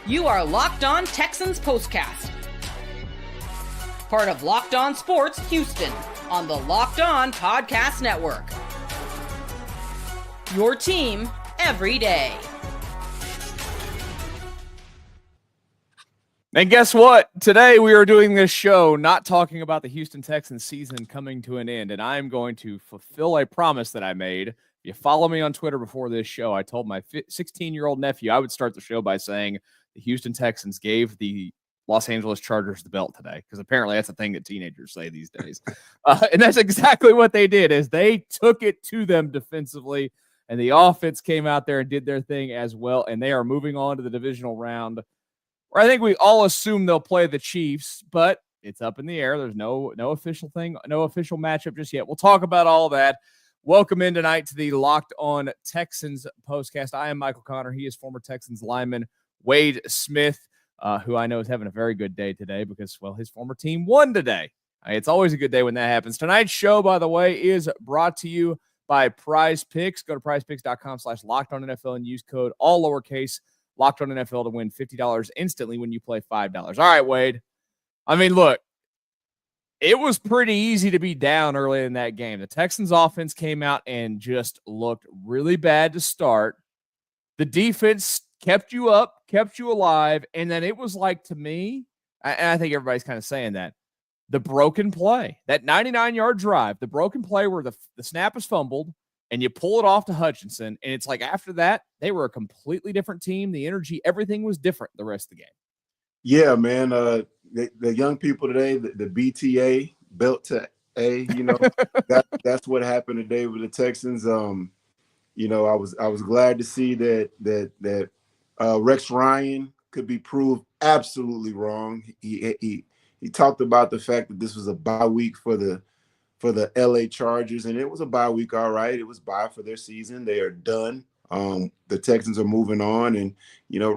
You are Locked On Texans Postcast, part of Locked On Sports Houston on the Locked On Podcast Network. Your team every day. And guess what? Today we are doing this show not talking about the Houston Texans season coming to an end, and I am going to fulfill a promise that I made. If you follow me on Twitter before this show, I told my 16-year-old nephew I would start the show by saying the Houston Texans gave the Los Angeles Chargers the belt today, because apparently that's a thing that teenagers say these days. And that's exactly what they did, is they took it to them defensively, and the offense came out there and did their thing as well, and they are moving on to the divisional round, where I think we all assume they'll play the Chiefs, but it's up in the air. There's no official thing, no official matchup just yet. We'll talk about all that. Welcome in tonight to the Locked On Texans Postcast. I am Michael Connor. He is former Texans lineman Wade Smith, who I know is having a very good day today because, well, his former team won today. It's always a good day when that happens. Tonight's show, by the way, is brought to you by PrizePicks. Go to prizepicks.com/LockedOnNFL and use code all lowercase LockedOnNFL to win $50 instantly when you play $5. All right, Wade. I mean, look, it was pretty easy to be down early in that game. The Texans offense came out and just looked really bad to start. The defense kept you up, kept you alive, and then it was like, to me, and I think everybody's kind of saying that, the broken play, that 99-yard drive, the broken play where the snap is fumbled and you pull it off to Hutchinson, and it's like after that, they were a completely different team. The energy, everything was different the rest of the game. Yeah, man. The young people today, the BTA, belt to A, that's what happened today with the Texans. I was glad to see that Rex Ryan could be proved absolutely wrong. He talked about the fact that this was a bye week for the LA Chargers, and it was a bye week, all right. It was bye for their season. They are done. The Texans are moving on, and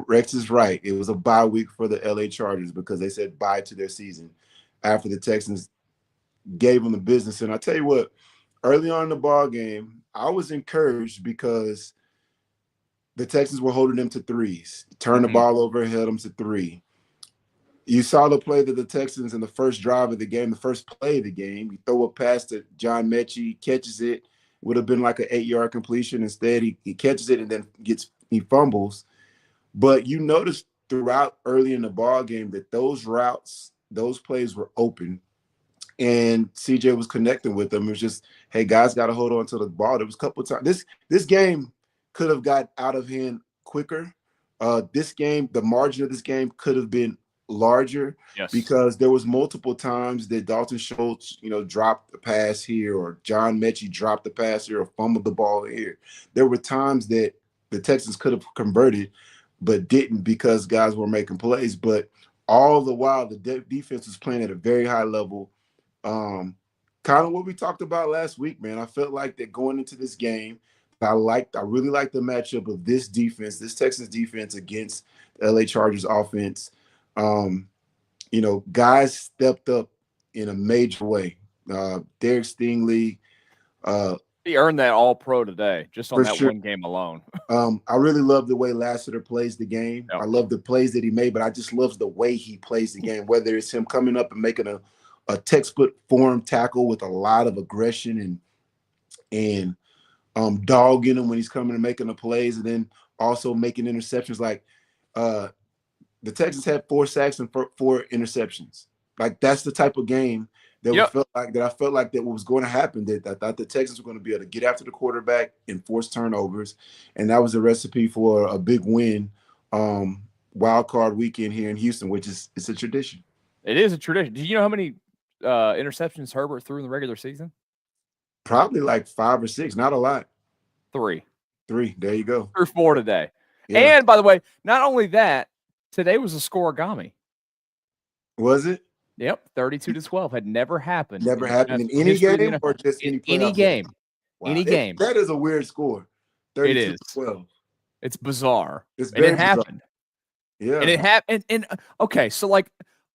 Rex is right. It was a bye week for the LA Chargers because they said bye to their season after the Texans gave them the business. And I tell you what, early on in the ball game, I was encouraged because the Texans were holding them to threes. Turn the ball over, held them to three. You saw the play that the Texans in the first drive of the game, the first play of the game, you throw a pass to John Mechie, catches it, would have been like an 8-yard completion. Instead, he catches it and then he fumbles. But you noticed throughout early in the ball game that those routes, those plays were open, and CJ was connecting with them. It was just, hey, guys, got to hold on to the ball. There was a couple of times. This game could have got out of hand quicker. This game, the margin of this game could have been larger, yes, because there was multiple times that Dalton Schultz, dropped the pass here, or John Mechie dropped the pass here, or fumbled the ball here. There were times that the Texans could have converted, but didn't because guys were making plays. But all the while, the defense was playing at a very high level. Kind of what we talked about last week, man. I felt like that going into this game, I really liked the matchup of this defense, this Texans defense against the LA Chargers offense. Guys stepped up in a major way. Derek Stingley. He earned that All-Pro today, just on that sure. one game alone. I really love the way Lassiter plays the game. Yep. I love the plays that he made, but I just love the way he plays the game, whether it's him coming up and making a textbook form tackle with a lot of aggression and dogging him when he's coming and making the plays, and then also making interceptions. Like the Texans had 4 sacks and 4 interceptions. Like, that's the type of game that I felt like that was going to happen. That I thought the Texans were going to be able to get after the quarterback and force turnovers, and that was a recipe for a big win. Wild card weekend here in Houston, which it's a tradition. It is a tradition. Do you know how many interceptions Herbert threw in the regular season? Probably like 5 or 6. Not a lot. 3. There you go. Threw 4 today. Yeah. And by the way, not only that, today was a scorigami. Was it? Yep, 32-12 had never happened. Never happened in any game, or just any game? Wow. Any game. That is a weird score. 32-12. It's bizarre. It's and it happened. Yeah, and it happened. And okay, so like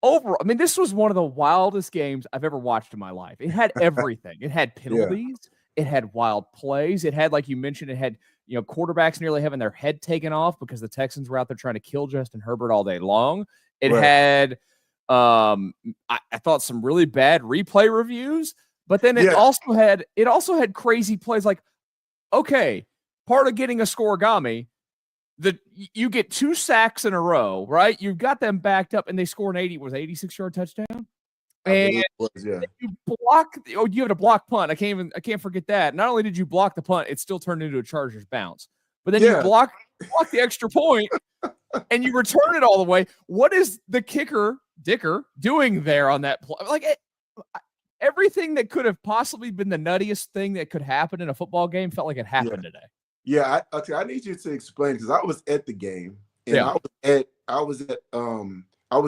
overall, I mean, this was one of the wildest games I've ever watched in my life. It had everything. It had penalties. It had wild plays. It had, like you mentioned, it had quarterbacks nearly having their head taken off because the Texans were out there trying to kill Justin Herbert all day long. It had, I thought, some really bad replay reviews, but then it also had crazy plays. Like, okay, part of getting a scoregami, you get 2 sacks in a row, right? You've got them backed up, and they score an 86-yard touchdown. And you have to block punt. I can't forget that. Not only did you block the punt, it still turned into a Chargers bounce. But then you block the extra point, and you return it all the way. What is the kicker, Dicker, doing there on that play? Like, everything that could have possibly been the nuttiest thing that could happen in a football game felt like it happened today. Yeah, I need you to explain, because I was at the game, and I was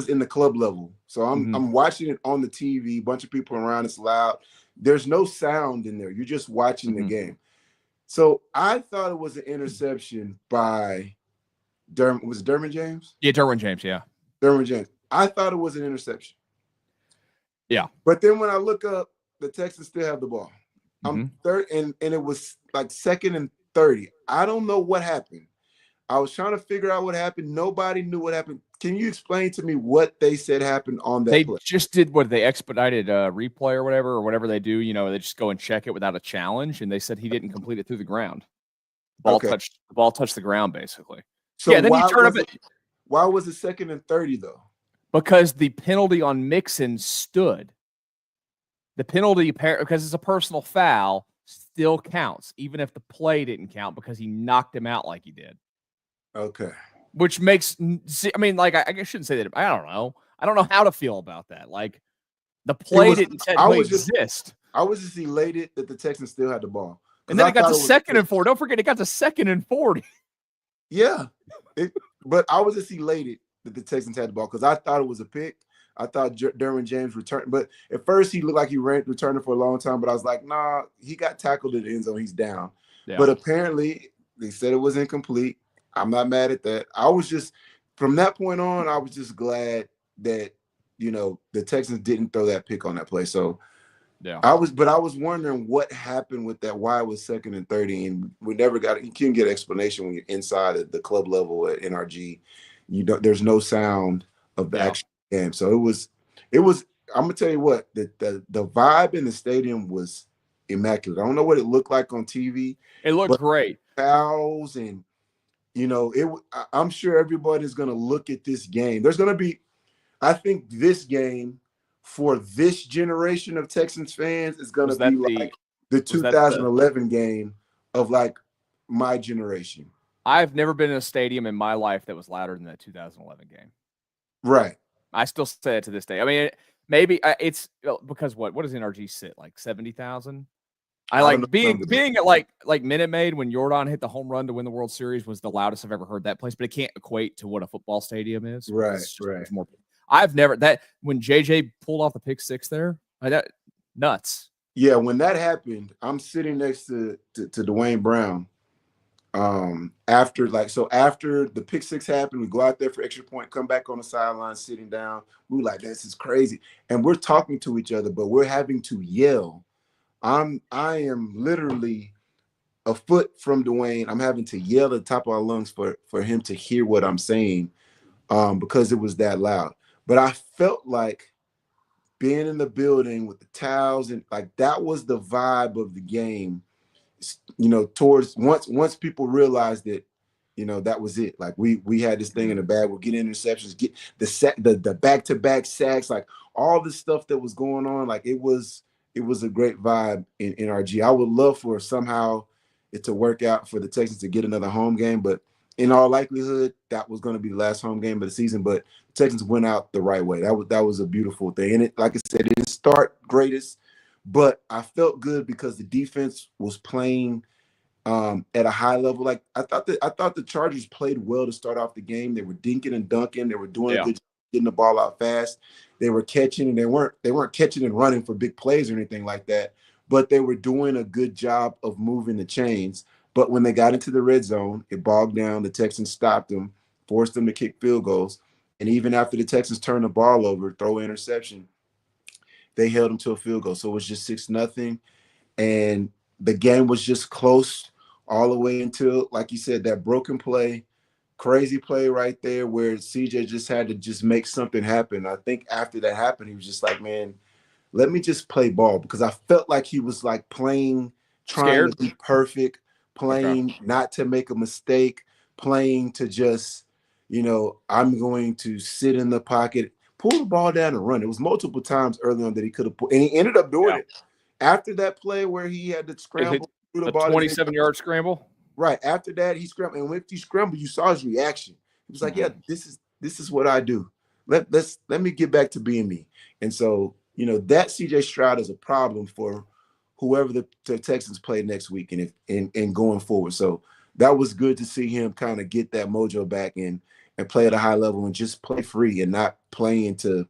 in the club level, so I'm watching it on the TV. Bunch of people around, it's loud. There's no sound in there. You're just watching the game. So I thought it was an interception by Derwin. Was it Derwin James? Yeah, Derwin James. Yeah, Derwin James. I thought it was an interception. Yeah, but then when I look up, the Texans still have the ball. I'm third, and it was like 2nd and 30. I don't know what happened. I was trying to figure out what happened. Nobody knew what happened. Can you explain to me what they said happened on that play? They just did what they expedited replay or whatever they do. They just go and check it without a challenge, and they said he didn't complete it through the ground. The ball touched the ground, basically. So then you turn up it. Why was it 2nd and 30 though? Because the penalty on Mixon stood. The penalty, because it's a personal foul, still counts, even if the play didn't count, because he knocked him out like he did. Okay. Which makes, I shouldn't say that. I don't know. I don't know how to feel about that. Like, the play didn't technically exist. I was just elated that the Texans still had the ball. And then it got to 2nd and 4. Don't forget, it got to 2nd and 40. Yeah. But I was just elated that the Texans had the ball, because I thought it was a pick. I thought Derwin James returned, but at first he looked like he returned for a long time. But I was like, nah, he got tackled in the end zone. He's down. Yeah. But apparently they said it was incomplete. I'm not mad at that. I was just, from that point on, I was just glad that, the Texans didn't throw that pick on that play. So I was wondering what happened with that, why it was 2nd and 30. And we never got it. You can't get an explanation when you're inside at the club level at NRG. There's no sound of the actual game. So it was, I'm going to tell you what, the vibe in the stadium was immaculate. I don't know what it looked like on TV. It looked great. Fouls and, I'm sure everybody's going to look at this game. There's going to be, I think this game for this generation of Texans fans is going to be like the 2011 game of like my generation. I've never been in a stadium in my life that was louder than that 2011 game. Right. I still say it to this day. I mean, maybe it's because what does NRG sit, like 70,000? I like being at like Minute Maid when Jordan hit the home run to win the World Series was the loudest I've ever heard that place, but it can't equate to what a football stadium is. Right. More. I've never when JJ pulled off the pick 6 there, nuts. Yeah, when that happened, I'm sitting next to Dwayne Brown. After the pick 6 happened, we go out there for extra point, come back on the sideline, sitting down. We were like, this is crazy. And we're talking to each other, but we're having to yell. I am literally a foot from Dwayne. I'm having to yell at the top of our lungs for him to hear what I'm saying, because it was that loud. But I felt like being in the building with the towels, and like that was the vibe of the game. Towards once people realized that, that was it. Like we had this thing in the bag. We're getting interceptions, get the back-to-back sacks, like all the stuff that was going on. Like it was a great vibe in NRG. I would love for somehow it to work out for the Texans to get another home game, but in all likelihood, that was going to be the last home game of the season. But the Texans went out the right way. That was a beautiful thing. And it, like I said, it didn't start greatest, but I felt good because the defense was playing at a high level. Like I thought the Chargers played well to start off the game. They were dinking and dunking. They were doing a good job getting the ball out fast. They were catching, and they weren't catching and running for big plays or anything like that, but they were doing a good job of moving the chains. But when they got into the red zone, it bogged down. The Texans stopped them, forced them to kick field goals. And even after the Texans turned the ball over, throw an interception, they held them to a field goal. So it was just 6-0. And the game was just close all the way until, like you said, that broken play, crazy play right there where CJ just had to just make something happen. I think after that happened, he was just like, man, let me just play ball, because I felt like he was like playing, trying Scared? to be perfect, playing Okay. not to make a mistake, playing to just, I'm going to sit in the pocket, pull the ball down and run. It was multiple times early on that he could have put, and he ended up doing it. After that play where he had to scramble through the A ball, 27-yard scramble. right after that he scrambled, and when he scrambled, you saw his reaction. He was like, "Yeah, this is what I do. Let me get back to being me." And so, that CJ Stroud is a problem for whoever the Texans play next week and going forward. So that was good to see him kind of get that mojo back and play at a high level and just play free and not playing to,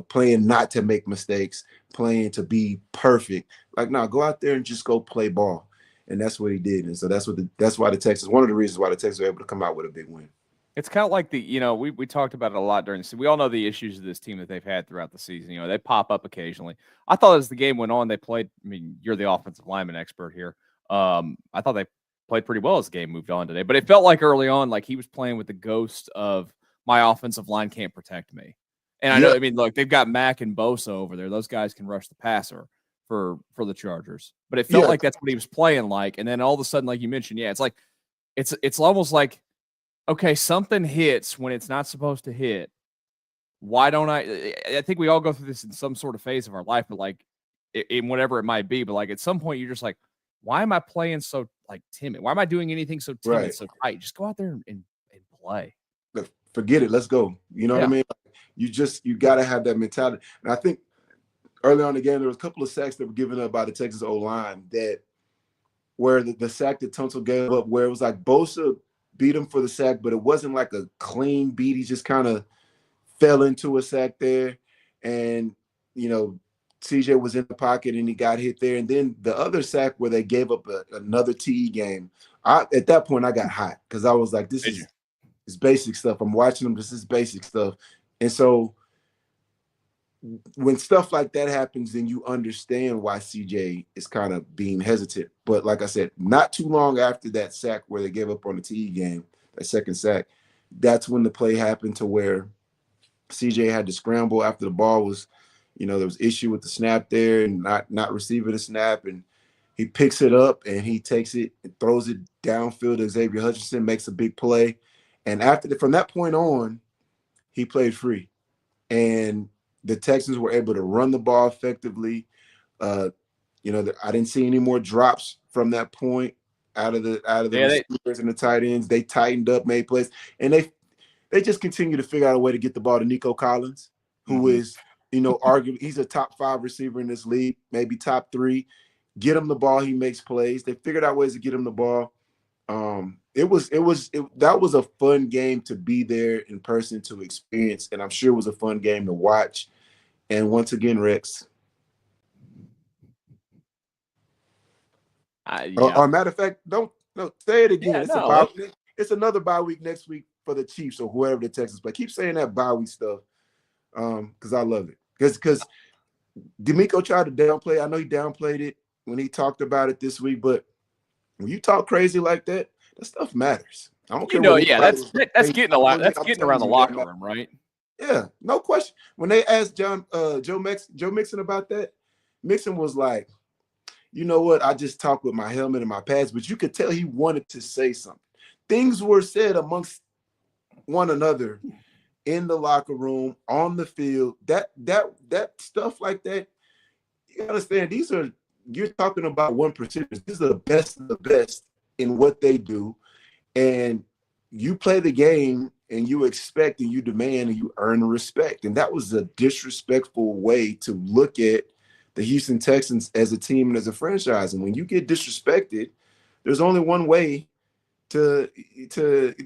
playing not to make mistakes, playing to be perfect. Like, no, go out there and just go play ball. And that's what he did. And so that's why the Texans, one of the reasons why the Texans were able to come out with a big win. It's kind of like we talked about it a lot during the season. We all know the issues of this team that they've had throughout the season. They pop up occasionally. I thought as the game went on, they played. I mean, you're the offensive lineman expert here. I thought they played pretty well as the game moved on today. But it felt like early on, like he was playing with the ghost of my offensive line can't protect me. And I know, I mean, look, they've got Mack and Bosa over there. Those guys can rush the passer for the Chargers. But it felt like that's what he was playing like. And then all of a sudden, like you mentioned, it's like it's almost like, okay, something hits when it's not supposed to hit. Why don't I think we all go through this in some sort of phase of our life, but like in whatever it might be. But like at some point, you're just like, why am I playing so like timid? Why am I doing anything so timid, so tight? Just go out there and play. Forget it. Let's go. You know what I mean? You got to have that mentality. And I think early on in the game, there was a couple of sacks that were given up by the Texas O-line where the sack that Tunsil gave up, where it was like Bosa beat him for the sack, but it wasn't like a clean beat. He just kind of fell into a sack there. And, CJ was in the pocket and he got hit there. And then the other sack where they gave up another TE game, at that point I got hot because I was like, this is basic stuff. I'm watching them. This is basic stuff. And so when stuff like that happens, then you understand why CJ is kind of being hesitant. But like I said, not too long after that sack where they gave up on the TE game, that second sack, that's when the play happened to where CJ had to scramble after the ball was, there was issue with the snap there and not receiving the snap. And he picks it up and he takes it and throws it downfield to Xavier Hutchinson, makes a big play. And from that point on, he played free. And the Texans were able to run the ball effectively. I didn't see any more drops from that point out of the receivers and the tight ends. They tightened up, made plays, and they just continue to figure out a way to get the ball to Nico Collins, who is, arguably he's a top 5 receiver in this league, maybe top 3. Get him the ball, he makes plays. They figured out ways to get him the ball. That was a fun game to be there in person to experience, and I'm sure it was a fun game to watch. And once again, Rex. Or matter of fact, don't say it again. It's another bye week next week for the Chiefs or whoever the Texans play. Keep saying that bye week stuff, because I love it. Because D'Amico tried to downplay. I know he downplayed it when he talked about it this week, but when you talk crazy like that, that stuff matters. I don't care. That's getting a lot. That's getting around the locker room, right? Yeah, no question. When they asked Joe Mixon about that, Mixon was like, you know what? I just talked with my helmet and my pads, but you could tell he wanted to say something. Things were said amongst one another in the locker room, on the field. That stuff like that, you understand, you're talking about 1%. These are the best of the best in what they do. And you play the game and you expect and you demand and you earn respect. And that was a disrespectful way to look at the Houston Texans as a team and as a franchise. And when you get disrespected, there's only one way to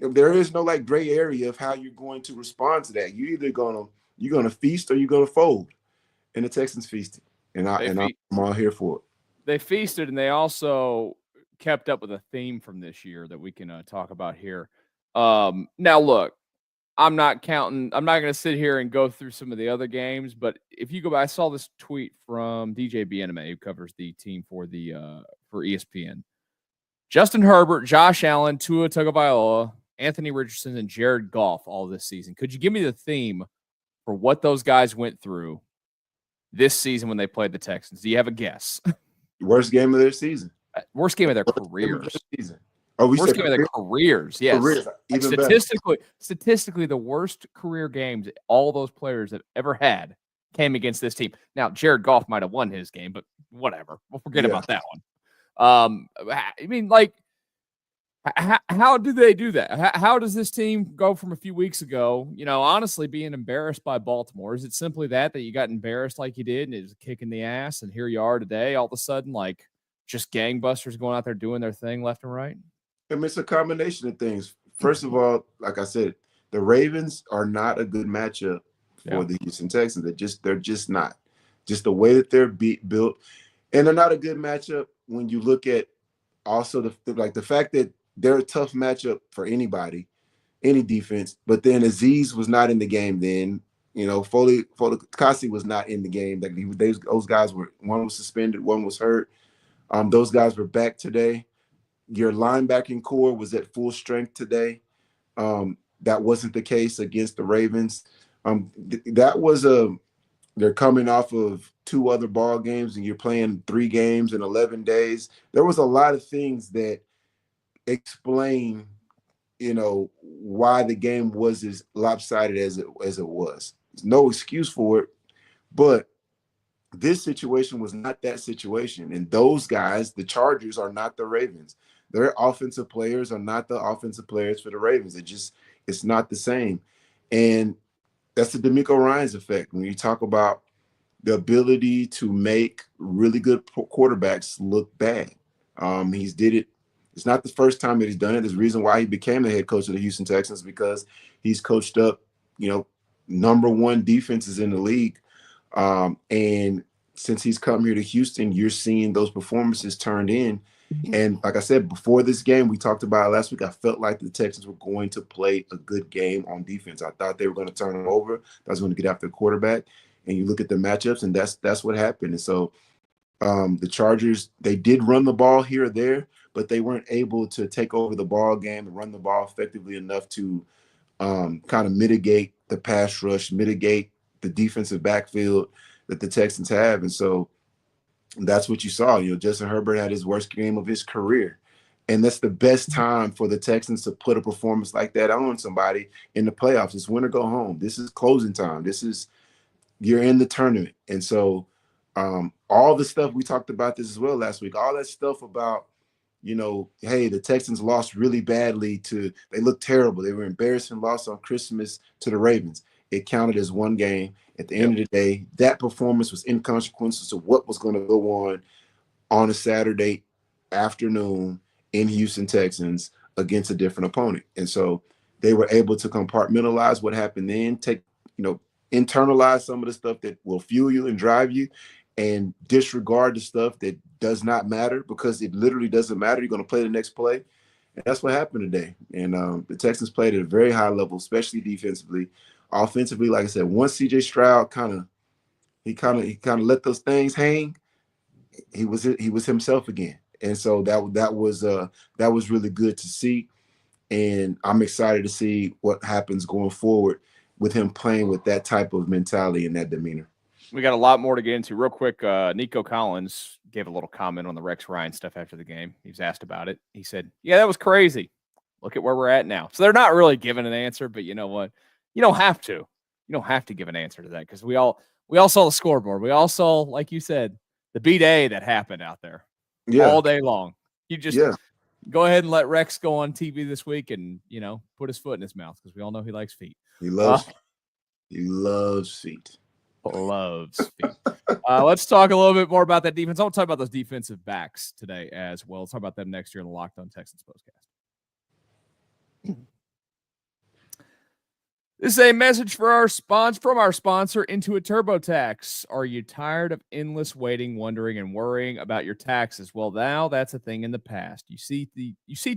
there is no like gray area of how you're going to respond to that. You're either gonna feast or you're gonna fold. And the Texans feasted. And I'm all here for it. They feasted, and they also kept up with a theme from this year that we can talk about here. Now, look, I'm not going to sit here and go through some of the other games, but if you go back, I saw this tweet from DJ Bieneme, who covers the team for ESPN. Justin Herbert, Josh Allen, Tua Tagovailoa, Anthony Richardson, and Jared Goff all this season. Could you give me the theme for what those guys went through this season when they played the Texans? Do you have a guess? Worst game of their season. Worst game of their careers. Season. Oh, we worst said game of their careers. Yes. Careers, even statistically, the worst career games all those players have ever had came against this team. Now, Jared Goff might have won his game, but whatever. We'll forget about that one. I mean, like, how do they do that? How does this team go from a few weeks ago, honestly being embarrassed by Baltimore? Is it simply that you got embarrassed like you did and it was a kick in the ass, and here you are today, all of a sudden, like, just gangbusters going out there doing their thing left and right? I mean, it's a combination of things. First of all, like I said, the Ravens are not a good matchup for the Houston Texans. They're just not. Just the way that they're built, and they're not a good matchup when you look at also the fact that they're a tough matchup for anybody, any defense. But then Azeez was not in the game then. Foley Kasi was not in the game. Those guys were, one was suspended, one was hurt. Those guys were back today. Your linebacking core was at full strength today. That wasn't the case against the Ravens. They're coming off of 2 other ball games, and you're playing 3 games in 11 days. There was a lot of things that explain, why the game was as lopsided as it was. There's no excuse for it, but this situation was not that situation. And those guys, the Chargers, are not the Ravens. Their offensive players are not the offensive players for the Ravens. It's not the same. And that's the DeMeco Ryans effect. When you talk about the ability to make really good quarterbacks look bad. He's did it. It's not the first time that he's done it. There's a reason why he became the head coach of the Houston Texans, because he's coached up, number 1 defenses in the league. And since he's come here to Houston, you're seeing those performances turned in. And like I said, before this game, we talked about it last week, I felt like the Texans were going to play a good game on defense. I thought they were going to turn it over. I was going to get after the quarterback. And you look at the matchups, and that's what happened. And so the Chargers, they did run the ball here or there, but they weren't able to take over the ball game and run the ball effectively enough to kind of mitigate the pass rush, mitigate the defensive backfield that the Texans have. And so that's what you saw. Justin Herbert had his worst game of his career. And that's the best time for the Texans to put a performance like that on somebody in the playoffs. It's win or go home. This is closing time. You're in the tournament. And so all the stuff, we talked about this as well last week, all that stuff about, hey, the Texans lost really badly they looked terrible. They were embarrassing loss on Christmas to the Ravens. It counted as 1 game. At the end of the day, that performance was inconsequential to what was going to go on a Saturday afternoon in Houston Texans against a different opponent. And so they were able to compartmentalize what happened then, internalize some of the stuff that will fuel you and drive you, and disregard the stuff that does not matter, because it literally doesn't matter. You're going to play the next play. And that's what happened today. And the Texans played at a very high level, especially defensively. Offensively, like I said, once C.J. Stroud kind of let those things hang, he was himself again. And so that was really good to see. And I'm excited to see what happens going forward with him playing with that type of mentality and that demeanor. We got a lot more to get into. Real quick, Nico Collins gave a little comment on the Rex Ryan stuff after the game. He was asked about it. He said, "Yeah, that was crazy. Look at where we're at now." So they're not really giving an answer, but you know what? You don't have to. You don't have to give an answer to that, because we all saw the scoreboard. We all saw, like you said, the B-Day that happened out there all day long. You just go ahead and let Rex go on TV this week and, put his foot in his mouth, because we all know he likes feet. He loves feet. Loves feet. Let's talk a little bit more about that defense. I want to talk about those defensive backs today as well. Let's talk about them next year in the Locked On Texans Postcast. This is a message from our sponsor, Intuit TurboTax. Are you tired of endless waiting, wondering, and worrying about your taxes? Well, now that's a thing in the past. You see,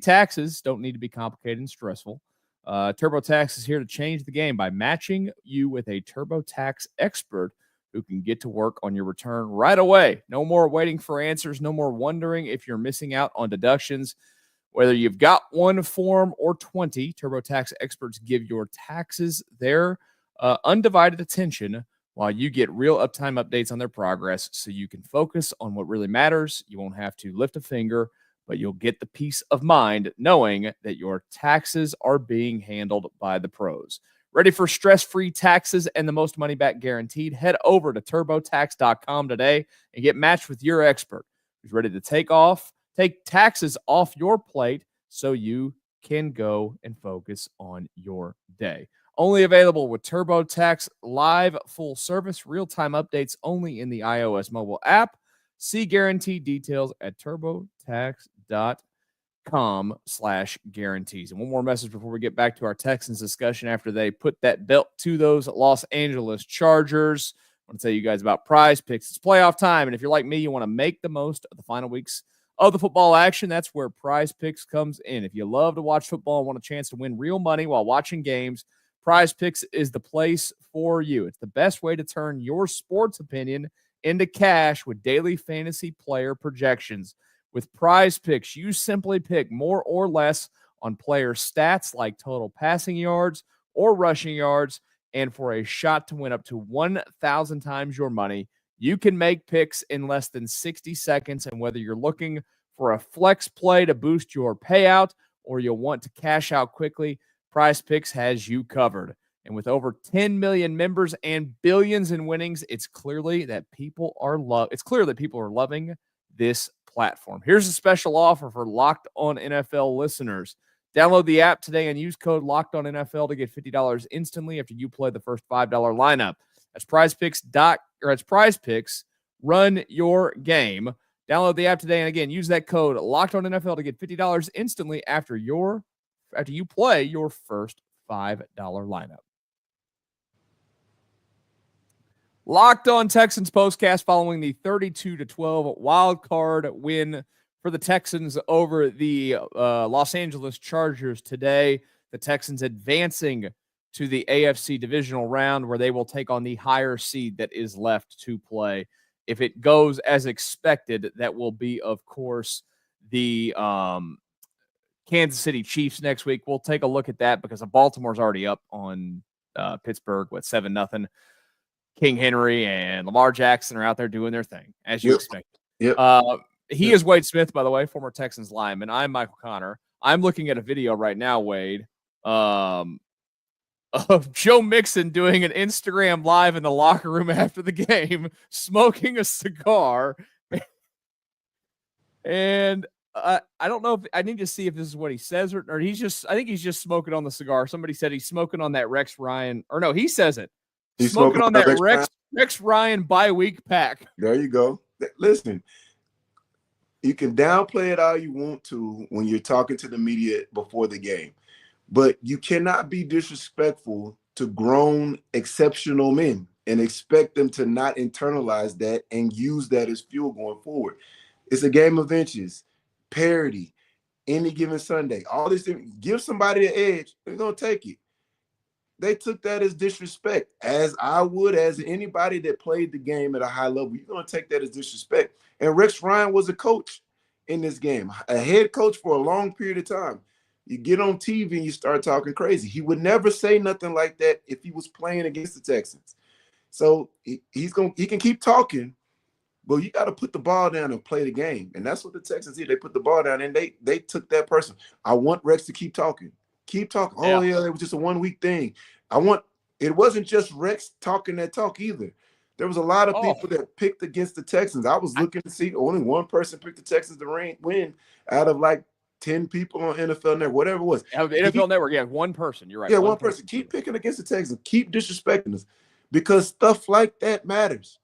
taxes don't need to be complicated and stressful. TurboTax is here to change the game by matching you with a TurboTax expert who can get to work on your return right away. No more waiting for answers. No more wondering if you're missing out on deductions. Whether you've got one form or 20, TurboTax experts give your taxes their undivided attention while you get real uptime updates on their progress so you can focus on what really matters. You won't have to lift a finger, but you'll get the peace of mind knowing that your taxes are being handled by the pros. Ready for stress-free taxes and the most money back guaranteed? Head over to TurboTax.com today and get matched with your expert who's ready to take taxes off your plate so you can go and focus on your day. Only available with TurboTax Live full service, real-time updates only in the iOS mobile app. See guarantee details at TurboTax.com/guarantees. And one more message before we get back to our Texans discussion after they put that belt to those Los Angeles Chargers. I want to tell you guys about PrizePicks. It's playoff time, and if you're like me, you want to make the most of the final weeks of the football action. That's where PrizePicks comes in. If you love to watch football and want a chance to win real money while watching games, PrizePicks is the place for you. It's the best way to turn your sports opinion into cash with daily fantasy player projections. With PrizePicks, you simply pick more or less on player stats like total passing yards or rushing yards, and for a shot to win up to 1,000 times your money, you can make picks in less than 60 seconds. And whether you're looking for a flex play to boost your payout or you'll want to cash out quickly, PrizePicks has you covered. And with over 10 million members and billions in winnings, it's clear that people are loving this platform. Here's a special offer for Locked On NFL listeners. Download the app today and use code Locked On NFL to get $50 instantly after you play the first $5 lineup. That's PrizePicks. Run your game. Download the app today and again use that code Locked On NFL to get $50 instantly after you play your first $5 lineup. Locked On Texans Postcast following the 32-12 wild card win for the Texans over the Los Angeles Chargers today. The Texans advancing to the AFC Divisional round where they will take on the higher seed that is left to play. If it goes as expected, that will be, of course, the Kansas City Chiefs next week. We'll take a look at that because Baltimore's already up on Pittsburgh with 7-0. King Henry and Lamar Jackson are out there doing their thing, as you expect. He is Wade Smith, by the way, former Texans lineman. I'm Michael Connor. I'm looking at a video right now, Wade, of Joe Mixon doing an Instagram live in the locker room after the game, smoking a cigar. And I don't know if I need to see if this is what he says or I think he's just smoking on the cigar. Somebody said he's smoking on that Rex Ryan, or no, he says it. He's smoking on that Rex Ryan bye-week pack. There you go. Listen, you can downplay it all you want to when you're talking to the media before the game, but you cannot be disrespectful to grown, exceptional men and expect them to not internalize that and use that as fuel going forward. It's a game of inches, parity, any given Sunday. All this thing, give somebody an edge, they're going to take it. They took that as disrespect, as I would, as anybody that played the game at a high level. You're going to take that as disrespect. And Rex Ryan was a coach in this game, a head coach for a long period of time. You get on TV and you start talking crazy. He would never say nothing like that if he was playing against the Texans. So he can keep talking, but you got to put the ball down and play the game. And that's what the Texans did. They put the ball down and they took that person. I want Rex to keep talking. Keep talking. Oh, yeah, it was just a 1 week thing. It wasn't just Rex talking that talk either. There was a lot of people that picked against the Texans. I was looking to see only one person picked the Texans to win out of like 10 people on NFL Network, whatever it was. NFL Network, one person. You're right. Yeah, one person. Keep picking against the Texans. Keep disrespecting us because stuff like that matters.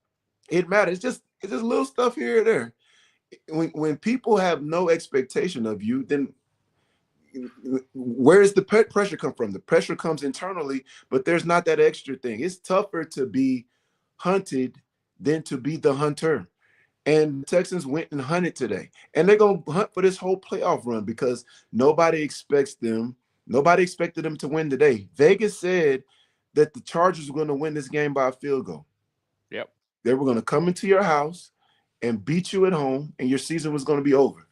It matters. It's just little stuff here or there. When people have no expectation of you, then where does the pressure come from? The pressure comes internally, but there's not that extra thing. It's tougher to be hunted than to be the hunter. And the Texans went and hunted today. And they're going to hunt for this whole playoff run because nobody expected them to win today. Vegas said that the Chargers were going to win this game by a field goal. Yep. They were going to come into your house and beat you at home, and your season was going to be over.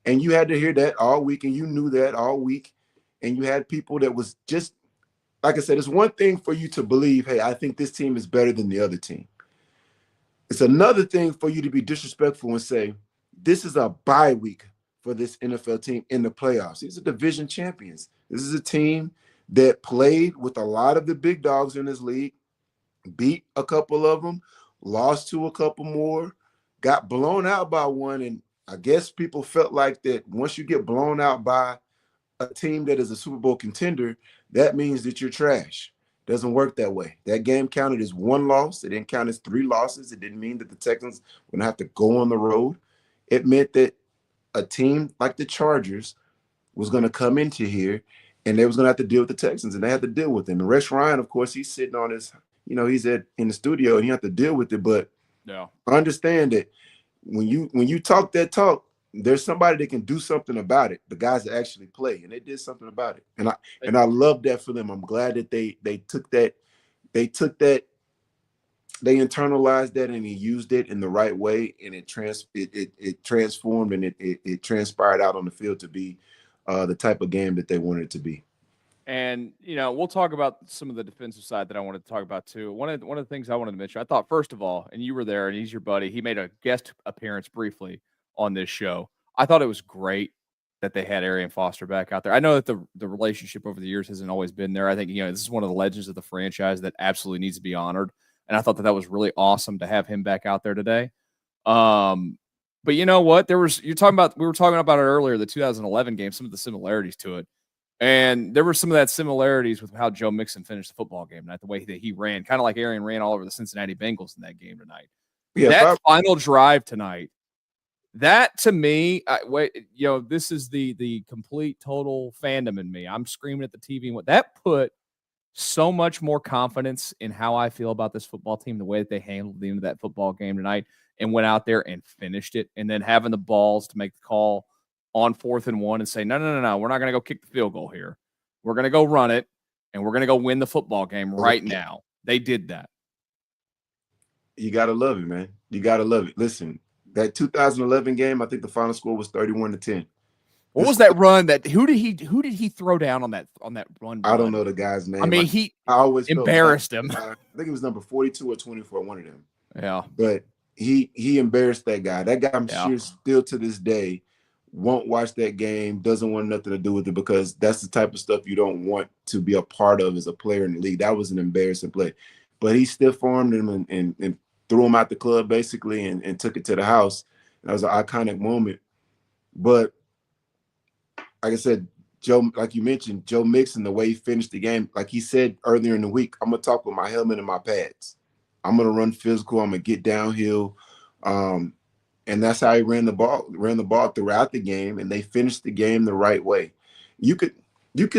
And you had to hear that all week, and you knew that all week. And you had people that was just, like I said, it's one thing for you to believe, hey, I think this team is better than the other team. It's another thing for you to be disrespectful and say, this is a bye week for this NFL team in the playoffs. These are division champions. This is a team that played with a lot of the big dogs in this league, beat a couple of them, lost to a couple more, got blown out by one. And I guess people felt like that once you get blown out by a team that is a Super Bowl contender, that means that you're trash. Doesn't work that way. That game counted as one loss. It didn't count as 3 losses. It didn't mean that the Texans were going to have to go on the road. It meant that a team like the Chargers was going to come into here and they was going to have to deal with the Texans, and they had to deal with them. And Rex Ryan, of course, he's sitting on his, he's in the studio and he had to deal with it. But yeah, I understand that when you talk that talk, there's somebody that can do something about it. The guys that actually play, and they did something about it. And I love that for them. I'm glad that they took that, they internalized that and they used it in the right way, and it transformed and it transpired out on the field to be the type of game that they wanted it to be. And we'll talk about some of the defensive side that I wanted to talk about too. One of the things I wanted to mention, I thought first of all, and you were there, and he's your buddy. He made a guest appearance briefly on this show. I thought it was great that they had Arian Foster back out there. I know that the relationship over the years hasn't always been there. I think this is one of the legends of the franchise that absolutely needs to be honored. And I thought that was really awesome to have him back out there today. But you know what? We were talking about it earlier, the 2011 game, some of the similarities to it. And there were some of that similarities with how Joe Mixon finished the football game tonight, the way that he ran, kind of like Arian ran all over the Cincinnati Bengals in that game tonight. Yeah, that final drive tonight, that to me, this is the complete total fandom in me. I'm screaming at the TV. And that put so much more confidence in how I feel about this football team, the way that they handled the end of that football game tonight and went out there and finished it. And then having the balls to make the call on 4th and 1 and say, no, we're not going to go kick the field goal here. We're going to go run it, and we're going to go win the football game right now. They did that. You got to love it, man. You got to love it. Listen, that 2011 game, I think the final score was 31-10. What was that run? Who did he throw down on that run? I don't know the guy's name. I mean, I always embarrassed him. I think it was number 42 or 24, one of them. Yeah. But he embarrassed that guy. That guy, I'm sure, still to this day, won't watch that game, doesn't want nothing to do with it, because that's the type of stuff you don't want to be a part of as a player in the league. That was an embarrassing play. But he stiff-armed him and threw him out the club, basically, and took it to the house. That was an iconic moment. But like I said, Joe, like you mentioned, Joe Mixon, the way he finished the game, like he said earlier in the week, I'm going to talk with my helmet and my pads. I'm going to run physical. I'm going to get downhill. And that's how he ran the ball throughout the game, and they finished the game the right way. You could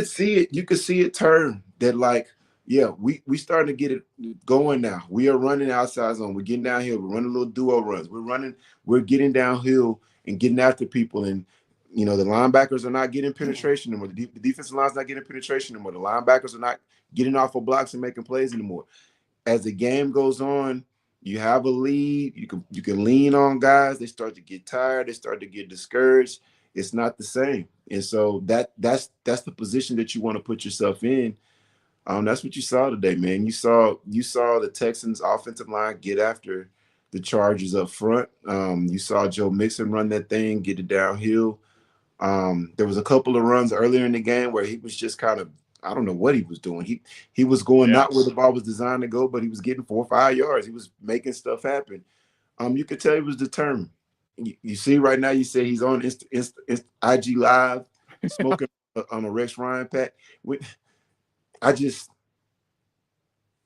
see it. You could see it turn that, like, yeah, we starting to get it going now. We are running outside zone. We're getting downhill. We're running little duo runs. We're getting downhill and getting after people. And, the linebackers are not getting penetration anymore. The defensive line's not getting penetration anymore. The linebackers are not getting off of blocks and making plays anymore. As the game goes on, you have a lead. You can lean on guys. They start to get tired. They start to get discouraged. It's not the same. And so that's the position that you want to put yourself in. That's what you saw today, man. You saw the Texans offensive line get after the Chargers up front. You saw Joe Mixon run that thing, get it downhill. There was a couple of runs earlier in the game where he was just kind of, I don't know what he was doing. He was going not where the ball was designed to go, but he was getting 4 or 5 yards. He was making stuff happen. You could tell he was determined. You see right now, you say he's on IG Live, smoking on a Rex Ryan pack.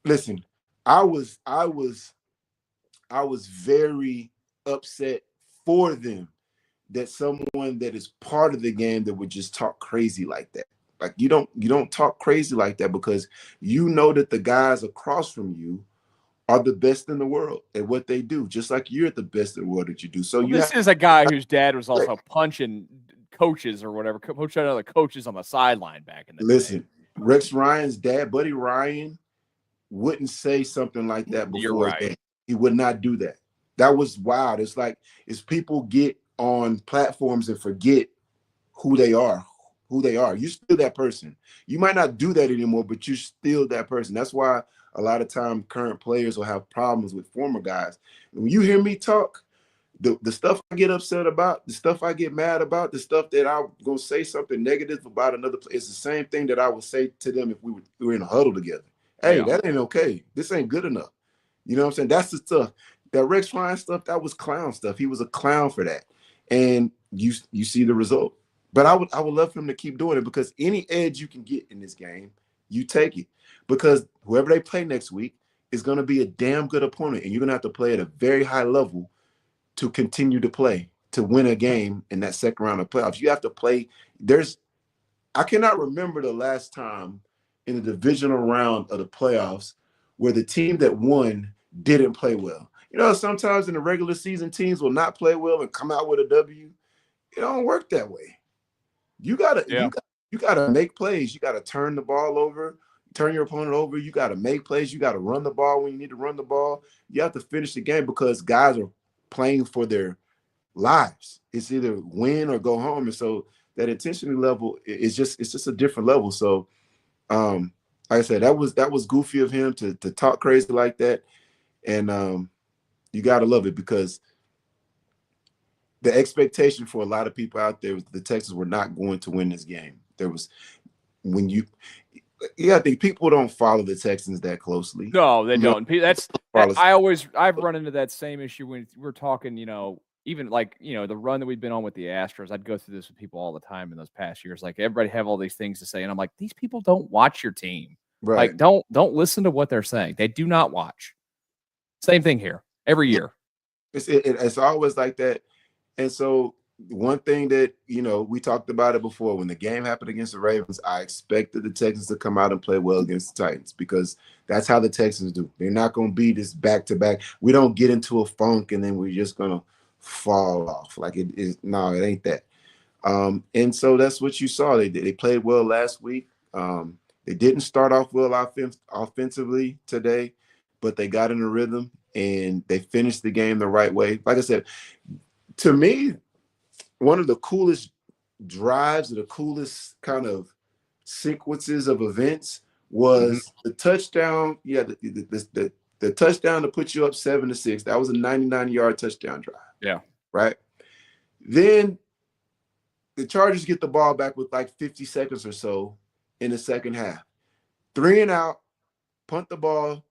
Listen, I was very upset for them that someone that is part of the game that would just talk crazy like that. Like, you don't talk crazy like that, because that the guys across from you are the best in the world at what they do, just like you're the best in the world that you do. So this is a guy whose dad was also punching coaches or whatever, coaching other coaches on the sideline back in the day. Rex Ryan's dad, Buddy Ryan, wouldn't say something like that before. You're right. He would not do that. That was wild. It's like, people get on platforms and forget who they are. You're still that person. You might not do that anymore, but you're still that person. That's why a lot of time current players will have problems with former guys. And when you hear me talk, the stuff I get upset about, the stuff I get mad about, the stuff that I'm going to say something negative about another player, it's the same thing that I would say to them if we were in a huddle together. Hey, that ain't okay. This ain't good enough. You know what I'm saying? That's the stuff. That Rex Ryan stuff, that was clown stuff. He was a clown for that. And you see the result. But I would love for him to keep doing it, because any edge you can get in this game, you take it. Because whoever they play next week is going to be a damn good opponent, and you're going to have to play at a very high level to continue to play, to win a game in that second round of playoffs. You have to play. I cannot remember the last time in the divisional round of the playoffs where the team that won didn't play well. You know, sometimes in the regular season, teams will not play well and come out with a W. It don't work that way. You gotta make plays. You gotta turn the ball over, turn your opponent over. You gotta make plays. You gotta run the ball when you need to run the ball. You have to finish the game, because guys are playing for their lives. It's either win or go home. And so that intensity level is just a different level. So like I said, that was goofy of him to talk crazy like that. And you gotta love it, because the expectation for a lot of people out there was the Texans were not going to win this game. There was I think people don't follow the Texans that closely. No, they don't. I've run into that same issue when we're talking, even like, the run that we've been on with the Astros. I'd go through this with people all the time in those past years. Like, everybody have all these things to say. And I'm like, these people don't watch your team. Right. Like, don't listen to what they're saying. They do not watch. Same thing here every year. It's always like that. And so one thing that, we talked about it before, when the game happened against the Ravens, I expected the Texans to come out and play well against the Titans, because that's how the Texans do. They're not going to be this back-to-back. We don't get into a funk and then we're just going to fall off. Like, it ain't that. And so that's what you saw. They played well last week. They didn't start off well offensively today, but they got in a rhythm and they finished the game the right way. Like I said, to me, one of the coolest drives or the coolest kind of sequences of events was the touchdown. Yeah, the touchdown to put you up 7-6. That was a 99-yard touchdown drive. Yeah. Right? Then the Chargers get the ball back with like 50 seconds or so in the second half. 3 and out, punt the ball.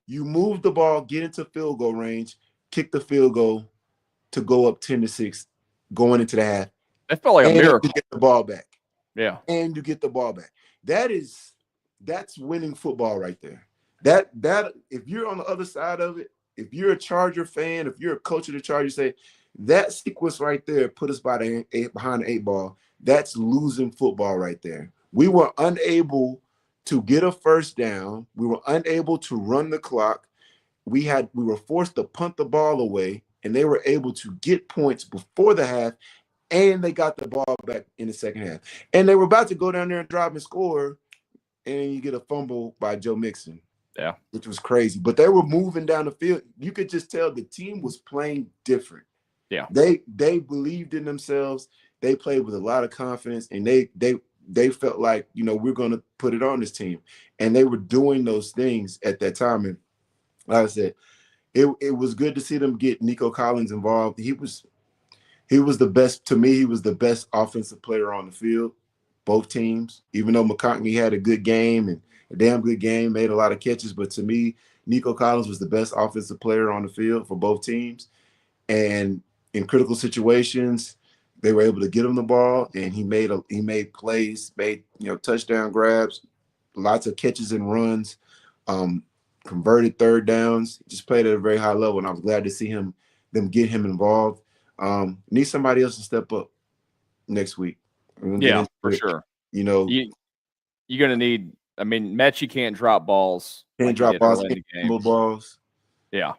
You move the ball, get into field goal range, kick the field goal to go up 10-6 going into the half. That felt like a miracle. You get the ball back. Yeah. And you get the ball back. That's winning football right there. That if you're on the other side of it, if you're a Charger fan, if you're a coach of the Chargers, say that sequence right there put us behind the 8 ball. That's losing football right there. We were unable to get a first down. We were unable to run the clock. We were forced to punt the ball away, and they were able to get points before the half, and they got the ball back in the second half. And they were about to go down there and drive and score, and you get a fumble by Joe Mixon. Yeah. Which was crazy. But they were moving down the field. You could just tell the team was playing different. Yeah. They believed in themselves. They played with a lot of confidence, and they felt like, we're going to put it on this team. And they were doing those things at that time. And like I said, it was good to see them get Nico Collins involved. He was the best. To me, he was the best offensive player on the field, both teams. Even though McConkey had a good game and a damn good game, made a lot of catches. But to me, Nico Collins was the best offensive player on the field for both teams. And in critical situations, they were able to get him the ball, and he made plays, made touchdown grabs, lots of catches and runs, converted third downs. Just played at a very high level, and I was glad to see them get him involved. Need somebody else to step up next week. Yeah, for sure. You're going to need. I mean, Mechie can't drop balls. Can't drop balls. Can't fumble balls. Yeah.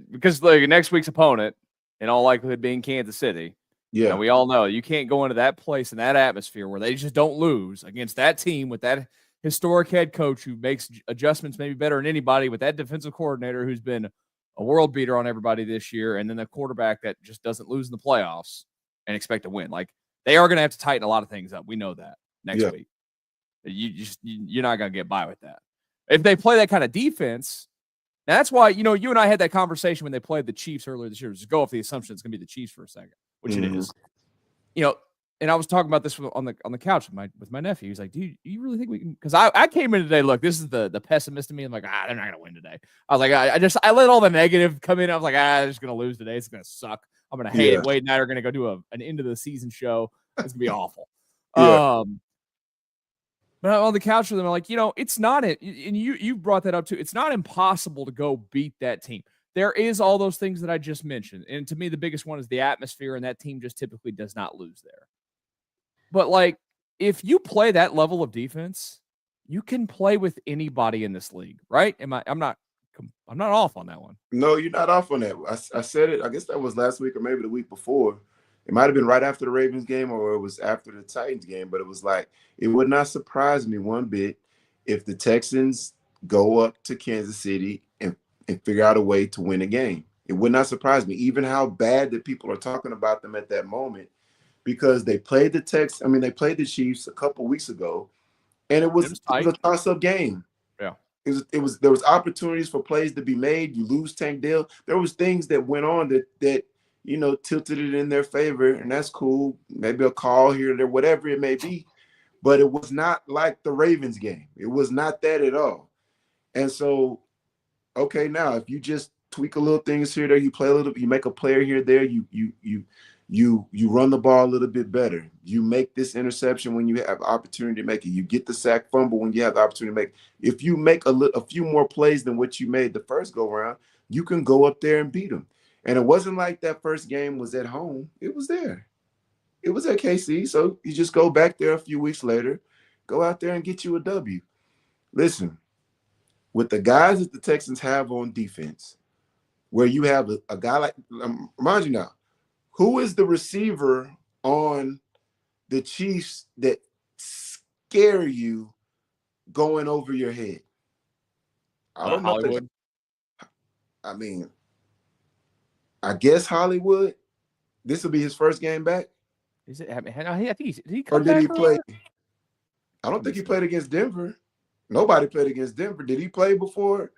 Because next week's opponent, in all likelihood, being Kansas City. Yeah. And we all know you can't go into that place in that atmosphere where they just don't lose against that team with that historic head coach who makes adjustments maybe better than anybody, with that defensive coordinator who's been a world beater on everybody this year, and then a quarterback that just doesn't lose in the playoffs and expect to win. Like, they are going to have to tighten a lot of things up. We know that next week. You're not going to get by with that. If they play that kind of defense, that's why, you and I had that conversation when they played the Chiefs earlier this year. Just go off the assumption it's going to be the Chiefs for a second, which it is. And I was talking about this on the couch with my nephew. He's like, "Dude, you really think we can?" Because I came in today. Look, this is the pessimist in me. I'm like, they're not gonna win today. I was like, I let all the negative come in. I was like, they're just gonna lose today. It's gonna suck. I'm gonna hate it. Wade and I are gonna go do an end of the season show. It's gonna be awful. But on the couch with them, I'm like, it's not it. And you brought that up too. It's not impossible to go beat that team. There is all those things that I just mentioned. And to me, the biggest one is the atmosphere, and that team just typically does not lose there. But, like, if you play that level of defense, you can play with anybody in this league, right? I'm not off on that one. No, you're not off on that. I said it, I guess that was last week or maybe the week before. It might have been right after the Ravens game or it was after the Titans game, but it was like, it would not surprise me one bit if the Texans go up to Kansas City and figure out a way to win a game. It would not surprise me, even how bad that people are talking about them at that moment. Because they played the Chiefs a couple weeks ago, and it was a toss-up game. Yeah, there was opportunities for plays to be made. You lose Tank Dell. There was things that went on that tilted it in their favor, and that's cool. Maybe a call here or there, whatever it may be. But it was not like the Ravens game. It was not that at all. And so, okay, now if you just tweak a little things here, there, you play a little, you make a player here, there, you run the ball a little bit better. You make this interception when you have opportunity to make it. You get the sack fumble when you have the opportunity to make it. If you make a few more plays than what you made the first go around, you can go up there and beat them. And it wasn't like that first game was at home. It was there. It was at KC. So you just go back there a few weeks later, go out there and get you a W. Listen, with the guys that the Texans have on defense, where you have a guy like, remind you now, who is the receiver on the Chiefs that scare you going over your head? I don't know. Hollywood. I guess Hollywood. This will be his first game back. Is it? I think did he come back? Or did he play? Or? I don't think he played against Denver. Nobody played against Denver. Did he play before?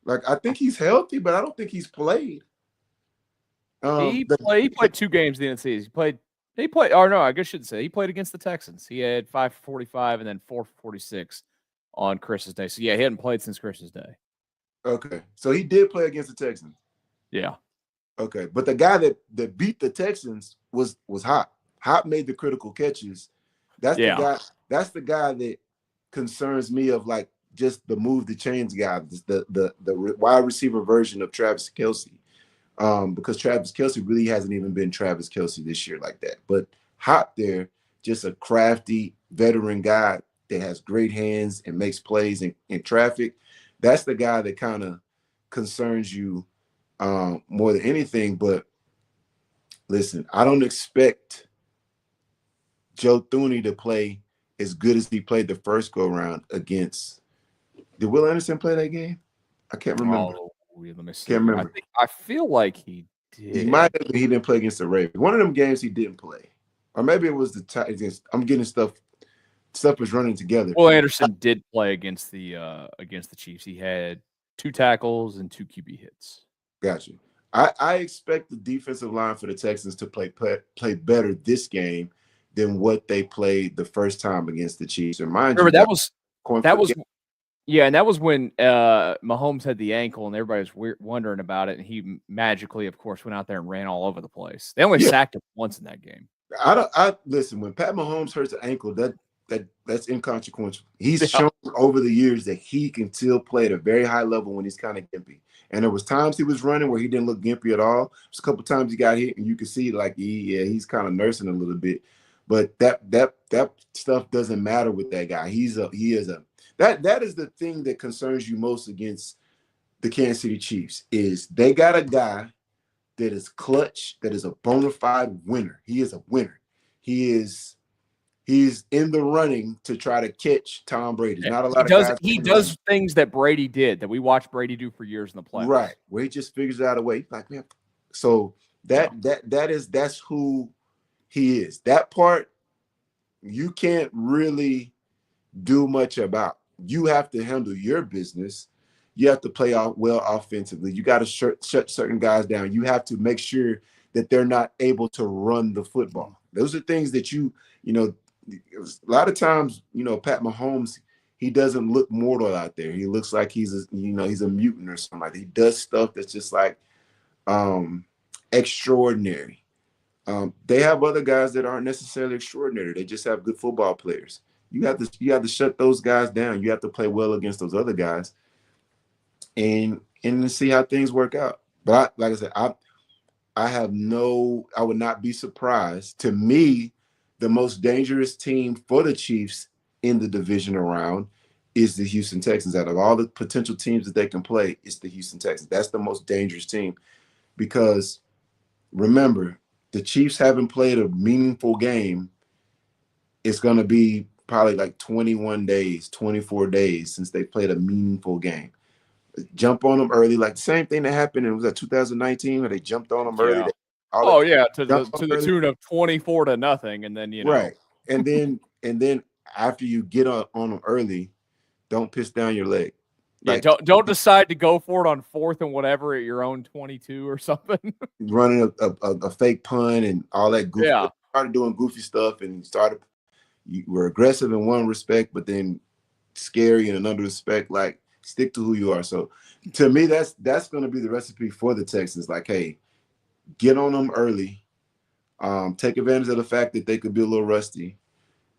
Like, I think he's healthy, but I don't think he's played. He played 2 games in the season. He played, or no, I guess I shouldn't say. He played against the Texans. He had 5 for 45 and then 4 for 46 on Christmas Day. So, yeah, he hadn't played since Christmas Day. Okay. So, he did play against the Texans. Yeah. Okay. But the guy that beat the Texans was Hop. Hop made the critical catches. That's the guy that concerns me, of like just the move the chains guy, the wide receiver version of Travis Kelce. Because Travis Kelce really hasn't even been Travis Kelce this year like that. But Hop there, just a crafty veteran guy that has great hands and makes plays in traffic. That's the guy that kind of concerns you more than anything. But listen, I don't expect Joe Thuney to play as good as he played the first go-around against – did Will Anderson play that game? I can't remember. Let me see. Can't remember. I feel like he did. He might have. He didn't play against the Ravens. One of them games he didn't play, or maybe it was the Titans. I'm getting stuff is running together. Well, Anderson did play against the Chiefs. He had 2 tackles and 2 QB hits. Gotcha. I expect the defensive line for the Texans to play better this game than what they played the first time against the Chiefs. And mind you, that was yeah, and that was when Mahomes had the ankle, and everybody was wondering about it, and he magically, of course, went out there and ran all over the place. They only sacked him once in that game. I listen, when Pat Mahomes hurts an ankle, that's inconsequential. He's shown over the years that he can still play at a very high level when he's kind of gimpy. And there was times he was running where he didn't look gimpy at all. There's a couple times he got hit, and you could see like he's kind of nursing a little bit. But that stuff doesn't matter with that guy. That is the thing that concerns you most against the Kansas City Chiefs, is they got a guy that is clutch, that is a bona fide winner. He is a winner. He is he's in the running to try to catch Tom Brady. Yeah. Not a lot of guys. He does things that Brady did that we watched Brady do for years in the playoffs. Right, where he just figures out a way. Like, man, so that's who he is. That part you can't really do much about. You have to handle your business. You have to play out well offensively. You got to shut certain guys down. You have to make sure that they're not able to run the football. Those are things that you know, a lot of times, Pat Mahomes, he doesn't look mortal out there. He looks like he's a mutant or something like that. He does stuff that's just like extraordinary. They have other guys that aren't necessarily extraordinary. They just have good football players. You have to shut those guys down. You have to play well against those other guys, and see how things work out. But like I said, I would not be surprised. To me, the most dangerous team for the Chiefs in the divisional round is the Houston Texans. Out of all the potential teams that they can play, it's the Houston Texans. That's the most dangerous team because remember, the Chiefs haven't played a meaningful game. It's going to be probably like 21 days, 24 days since they played a meaningful game. Jump on them early, like the same thing that happened in 2019 where they jumped on them early. To the tune of 24-0, and then right. And then after you get on them early, don't piss down your leg. Like, don't decide to go for it on 4th and whatever at your own 22 or something. Running a fake punt and all that goofy. Yeah. Started doing goofy stuff and you were aggressive in one respect, but then scary in another respect. Like, stick to who you are. So to me, that's going to be the recipe for the Texans. Like, hey, get on them early. Take advantage of the fact that they could be a little rusty.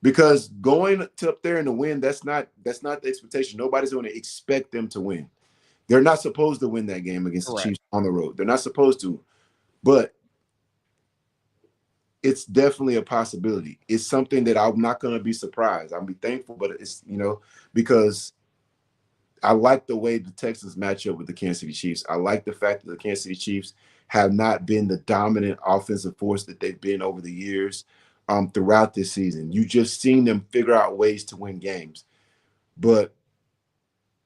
Because going to up there and to win, that's not the expectation. Nobody's going to expect them to win. They're not supposed to win that game against the Chiefs on the road. They're not supposed to. But it's definitely a possibility. It's something that I'm not going to be surprised. I'll be thankful, but it's, because I like the way the Texans match up with the Kansas City Chiefs. I like the fact that the Kansas City Chiefs have not been the dominant offensive force that they've been over the years throughout this season. You just seen them figure out ways to win games. But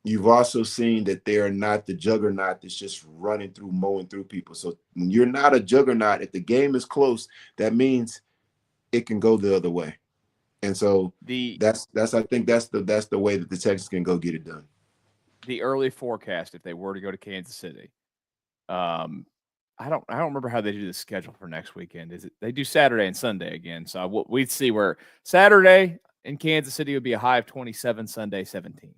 you've also seen that they are not the juggernaut that's just running through, mowing through people. So when you're not a juggernaut, if the game is close, that means it can go the other way. And so I think that's the way that the Texans can go get it done. The early forecast, if they were to go to Kansas City, I don't remember how they do the schedule for next weekend. Is it they do Saturday and Sunday again? So we'd see where Saturday in Kansas City would be a high of 27, Sunday 17.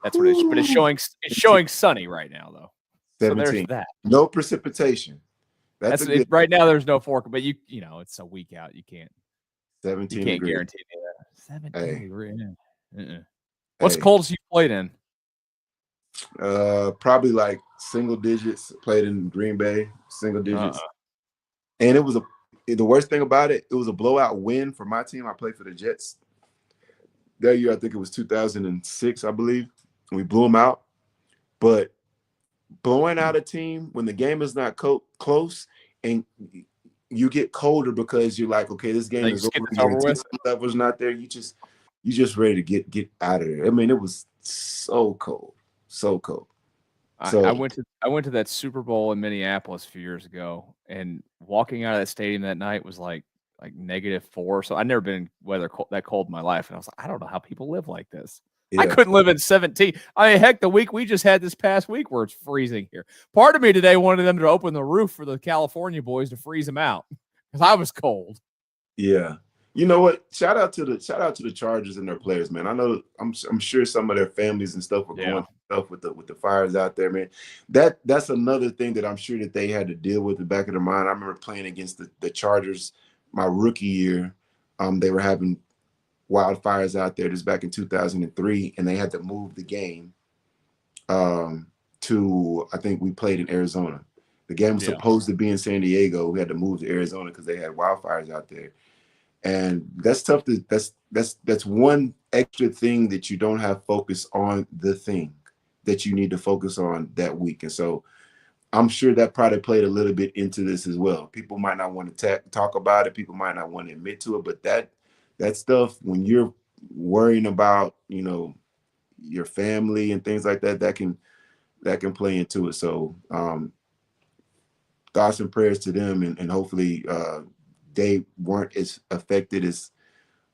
That's what it is. But it's showing sunny right now though. 17. So there's that. No precipitation. That's right now. There's no forecast, but it's a week out. You can't. 17. You can't degrees. guarantee that. 17 Hey. degrees. What's the coldest you played in? Probably like single digits. Played in Green Bay, single digits. And it was the worst thing about it. It was a blowout win for my team. I played for the Jets. That year, I think it was 2006, I believe. We blew them out. But blowing out a team when the game is not close and you get colder because you're like, okay, this game is over. Your intensity level's not there. You just ready to get out of there. I mean, it was so cold. So cold. So I went to that Super Bowl in Minneapolis a few years ago, and walking out of that stadium that night was like -4. So I'd never been in weather that cold in my life, and I was like, I don't know how people live like this. Yeah. I couldn't live in 17. I mean, heck, the week we just had this past week where it's freezing here. Part of me today wanted them to open the roof for the California boys to freeze them out because I was cold. Yeah. You know what? Shout out to the Chargers and their players, man. I know I'm sure some of their families and stuff were going through stuff with the fires out there, man. That's another thing that I'm sure that they had to deal with in the back of their mind. I remember playing against the Chargers my rookie year. They were having wildfires out there just back in 2003, and they had to move the game to, I think we played in Arizona. The game was supposed to be in San Diego. We had to move to Arizona because they had wildfires out there. And that's tough. That's one extra thing that you don't have focus on the thing that you need to focus on that week. And so I'm sure that probably played a little bit into this as well. People might not want to talk about it. People might not want to admit to it, but that stuff, when you're worrying about, your family and things like that, that can play into it. So thoughts and prayers to them, and hopefully they weren't as affected as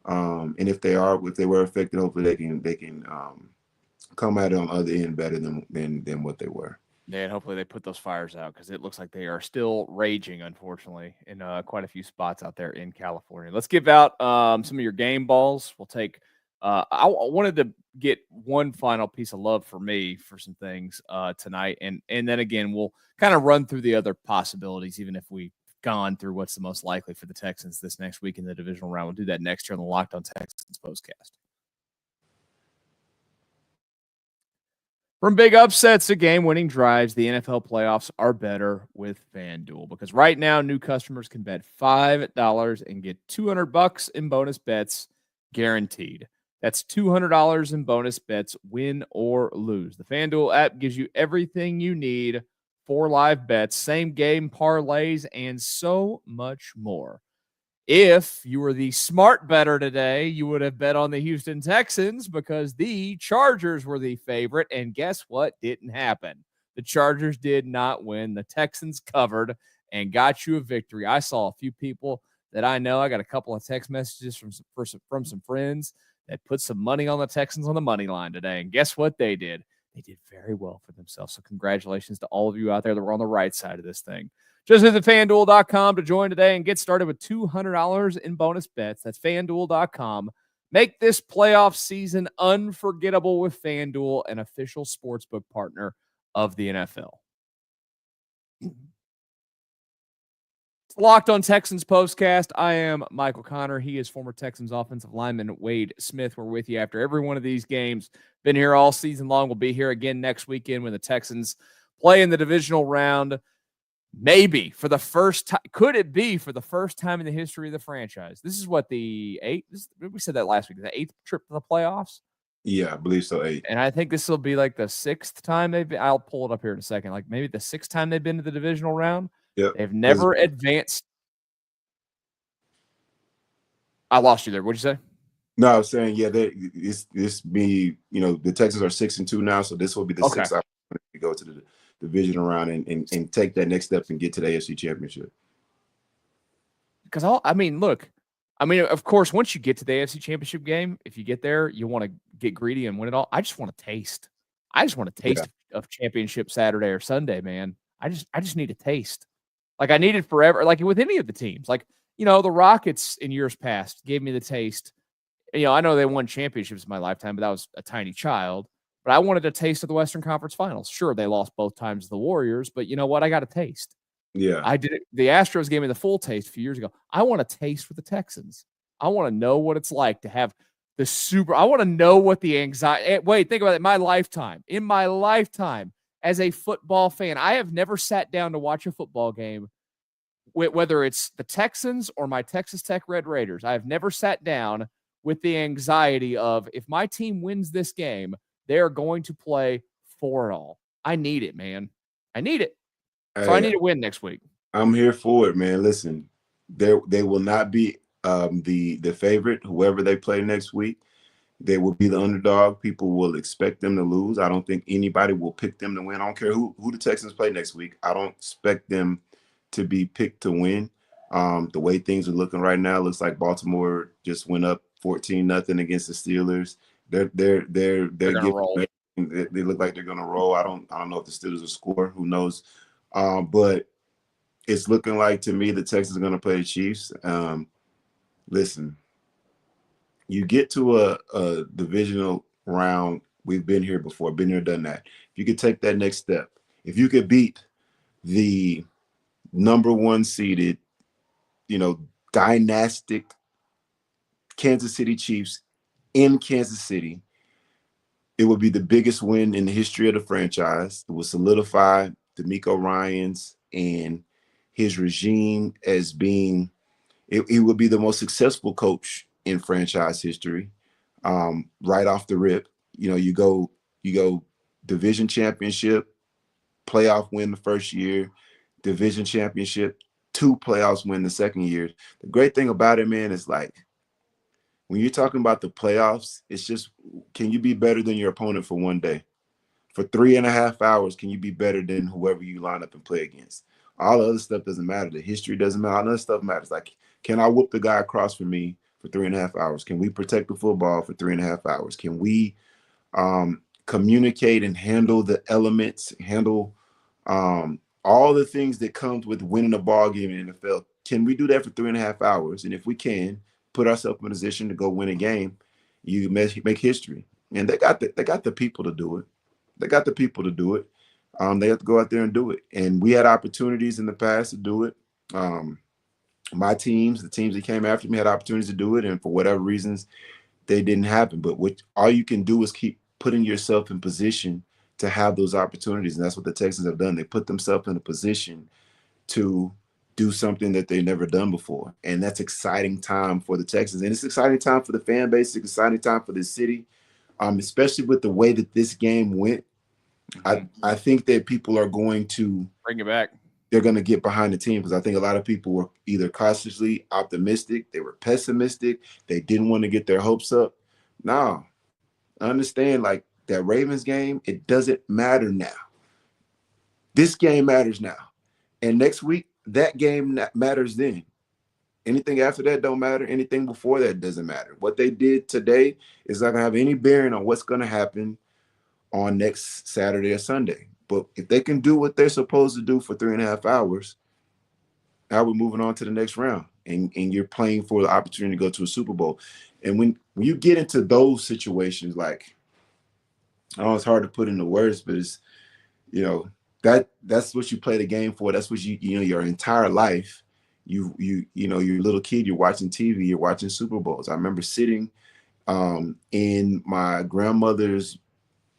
and if they were affected, hopefully they can come out on the other end better than what they were. Yeah, and hopefully they put those fires out, because it looks like they are still raging, unfortunately, in quite a few spots out there in California. Let's give out some of your game balls. We'll take I wanted to get one final piece of love for me for some things tonight, and then again we'll kind of run through the other possibilities, even if we've gone through what's the most likely for the Texans this next week in the divisional round. We'll do that next year on the Locked On Texans Postcast. From big upsets to game-winning drives, the NFL playoffs are better with FanDuel, because right now new customers can bet $5 and get $200 in bonus bets guaranteed. That's $200 in bonus bets, win or lose. The FanDuel app gives you everything you need for live bets, same game parlays, and so much more. If you were the smart bettor today, you would have bet on the Houston Texans, because the Chargers were the favorite. And guess what? Didn't happen. The Chargers did not win. The Texans covered and got you a victory. I saw a few people that I know. I got a couple of text messages from some friends that put some money on the Texans on the money line today. And guess what they did? They did very well for themselves. So congratulations to all of you out there that were on the right side of this thing. Just visit FanDuel.com to join today and get started with $200 in bonus bets. That's FanDuel.com. Make this playoff season unforgettable with FanDuel, an official sportsbook partner of the NFL. Locked On Texans Postcast. I am Michael Connor. He is former Texans offensive lineman Wade Smith. We're with you after every one of these games. Been here all season long. We'll be here again next weekend when the Texans play in the divisional round. Maybe for the first time. Could it be for the first time in the history of the franchise? This is what, the eighth? We said that last week. The 8th trip to the playoffs? Yeah, I believe so, 8. And I think this will be like the 6th time they've been. I'll pull it up here in a second. Like maybe the 6th time they've been to the divisional round. Yep. They've never advanced. I lost you there. What'd you say? No, I was saying, yeah, this be, the Texans are 6-2 now, so this will be the 6th opportunity to go to the division round and take that next step and get to the AFC Championship. Because of course, once you get to the AFC Championship game, if you get there, you want to get greedy and win it all. I just want to taste. Of championship Saturday or Sunday, man. I just need a taste. Like I needed forever. Like with any of the teams, like the Rockets in years past gave me the taste. I know they won championships in my lifetime, but that was a tiny child. But I wanted a taste of the Western Conference Finals. Sure, they lost both times to the Warriors, but you know what? I got a taste. Yeah. I did it. The Astros gave me the full taste a few years ago. I want a taste with the Texans. I want to know what it's like to have the super. I want to know what the anxiety. Wait, think about it. In my lifetime as a football fan, I have never sat down to watch a football game, whether it's the Texans or my Texas Tech Red Raiders. I have never sat down with the anxiety of, if my team wins this game, they are going to play for it all. I need it, man. I need it. So I need to win next week. I'm here for it, man. Listen, they will not be the favorite, whoever they play next week. They will be the underdog. People will expect them to lose. I don't think anybody will pick them to win. I don't care who the Texans play next week. I don't expect them to be picked to win. The way things are looking right now, looks like Baltimore just went up 14-0 against the Steelers. They're gonna roll. They look like they're gonna roll. I don't know if the Steelers will score. Who knows? But it's looking like, to me, the Texans are gonna play the Chiefs. Listen, you get to a divisional round. We've been here before, been here, done that. If you could take that next step, if you could beat the number 1 seeded, dynastic Kansas City Chiefs in Kansas City, it would be the biggest win in the history of the franchise. It would solidify DeMeco Ryans and his regime as being, it would be the most successful coach in franchise history. Right off the rip, you go division championship, playoff win the first year, division championship, 2 playoffs win the second year. The great thing about it, man, is like, when you're talking about the playoffs, it's just, can you be better than your opponent for one day? For 3.5 hours, can you be better than whoever you line up and play against? All the other stuff doesn't matter. The history doesn't matter. All the other stuff matters. Like, can I whoop the guy across from me for 3.5 hours? Can we protect the football for 3.5 hours? Can we communicate and handle the elements, handle all the things that comes with winning a ball game in the NFL? Can we do that for 3.5 hours? And if we can, put ourselves in a position to go win a game, you make history. And they got the people to do it. They got the people to do it. They have to go out there and do it. And we had opportunities in the past to do it. My teams, the teams that came after me, had opportunities to do it. And for whatever reasons, they didn't happen. But all you can do is keep putting yourself in position to have those opportunities. And that's what the Texans have done. They put themselves in a position to do something that they've never done before. And that's exciting time for the Texans. And it's exciting time for the fan base. It's exciting time for the city, especially with the way that this game went. I think that people are going to bring it back. They're going to get behind the team because I think a lot of people were either cautiously optimistic, they were pessimistic, they didn't want to get their hopes up. No, I understand, like, that Ravens game, it doesn't matter now. This game matters now. And next week, that game matters then. Anything after that don't matter. Anything before that doesn't matter. What they did today is not going to have any bearing on what's going to happen on next Saturday or Sunday. But if they can do what they're supposed to do for 3.5 hours, now we're moving on to the next round. And you're playing for the opportunity to go to a Super Bowl. And when you get into those situations, like, I know it's hard to put into words, but it's, that's what you play the game for. That's what your entire life. You're a little kid, you're watching TV, you're watching Super Bowls. I remember sitting in my grandmother's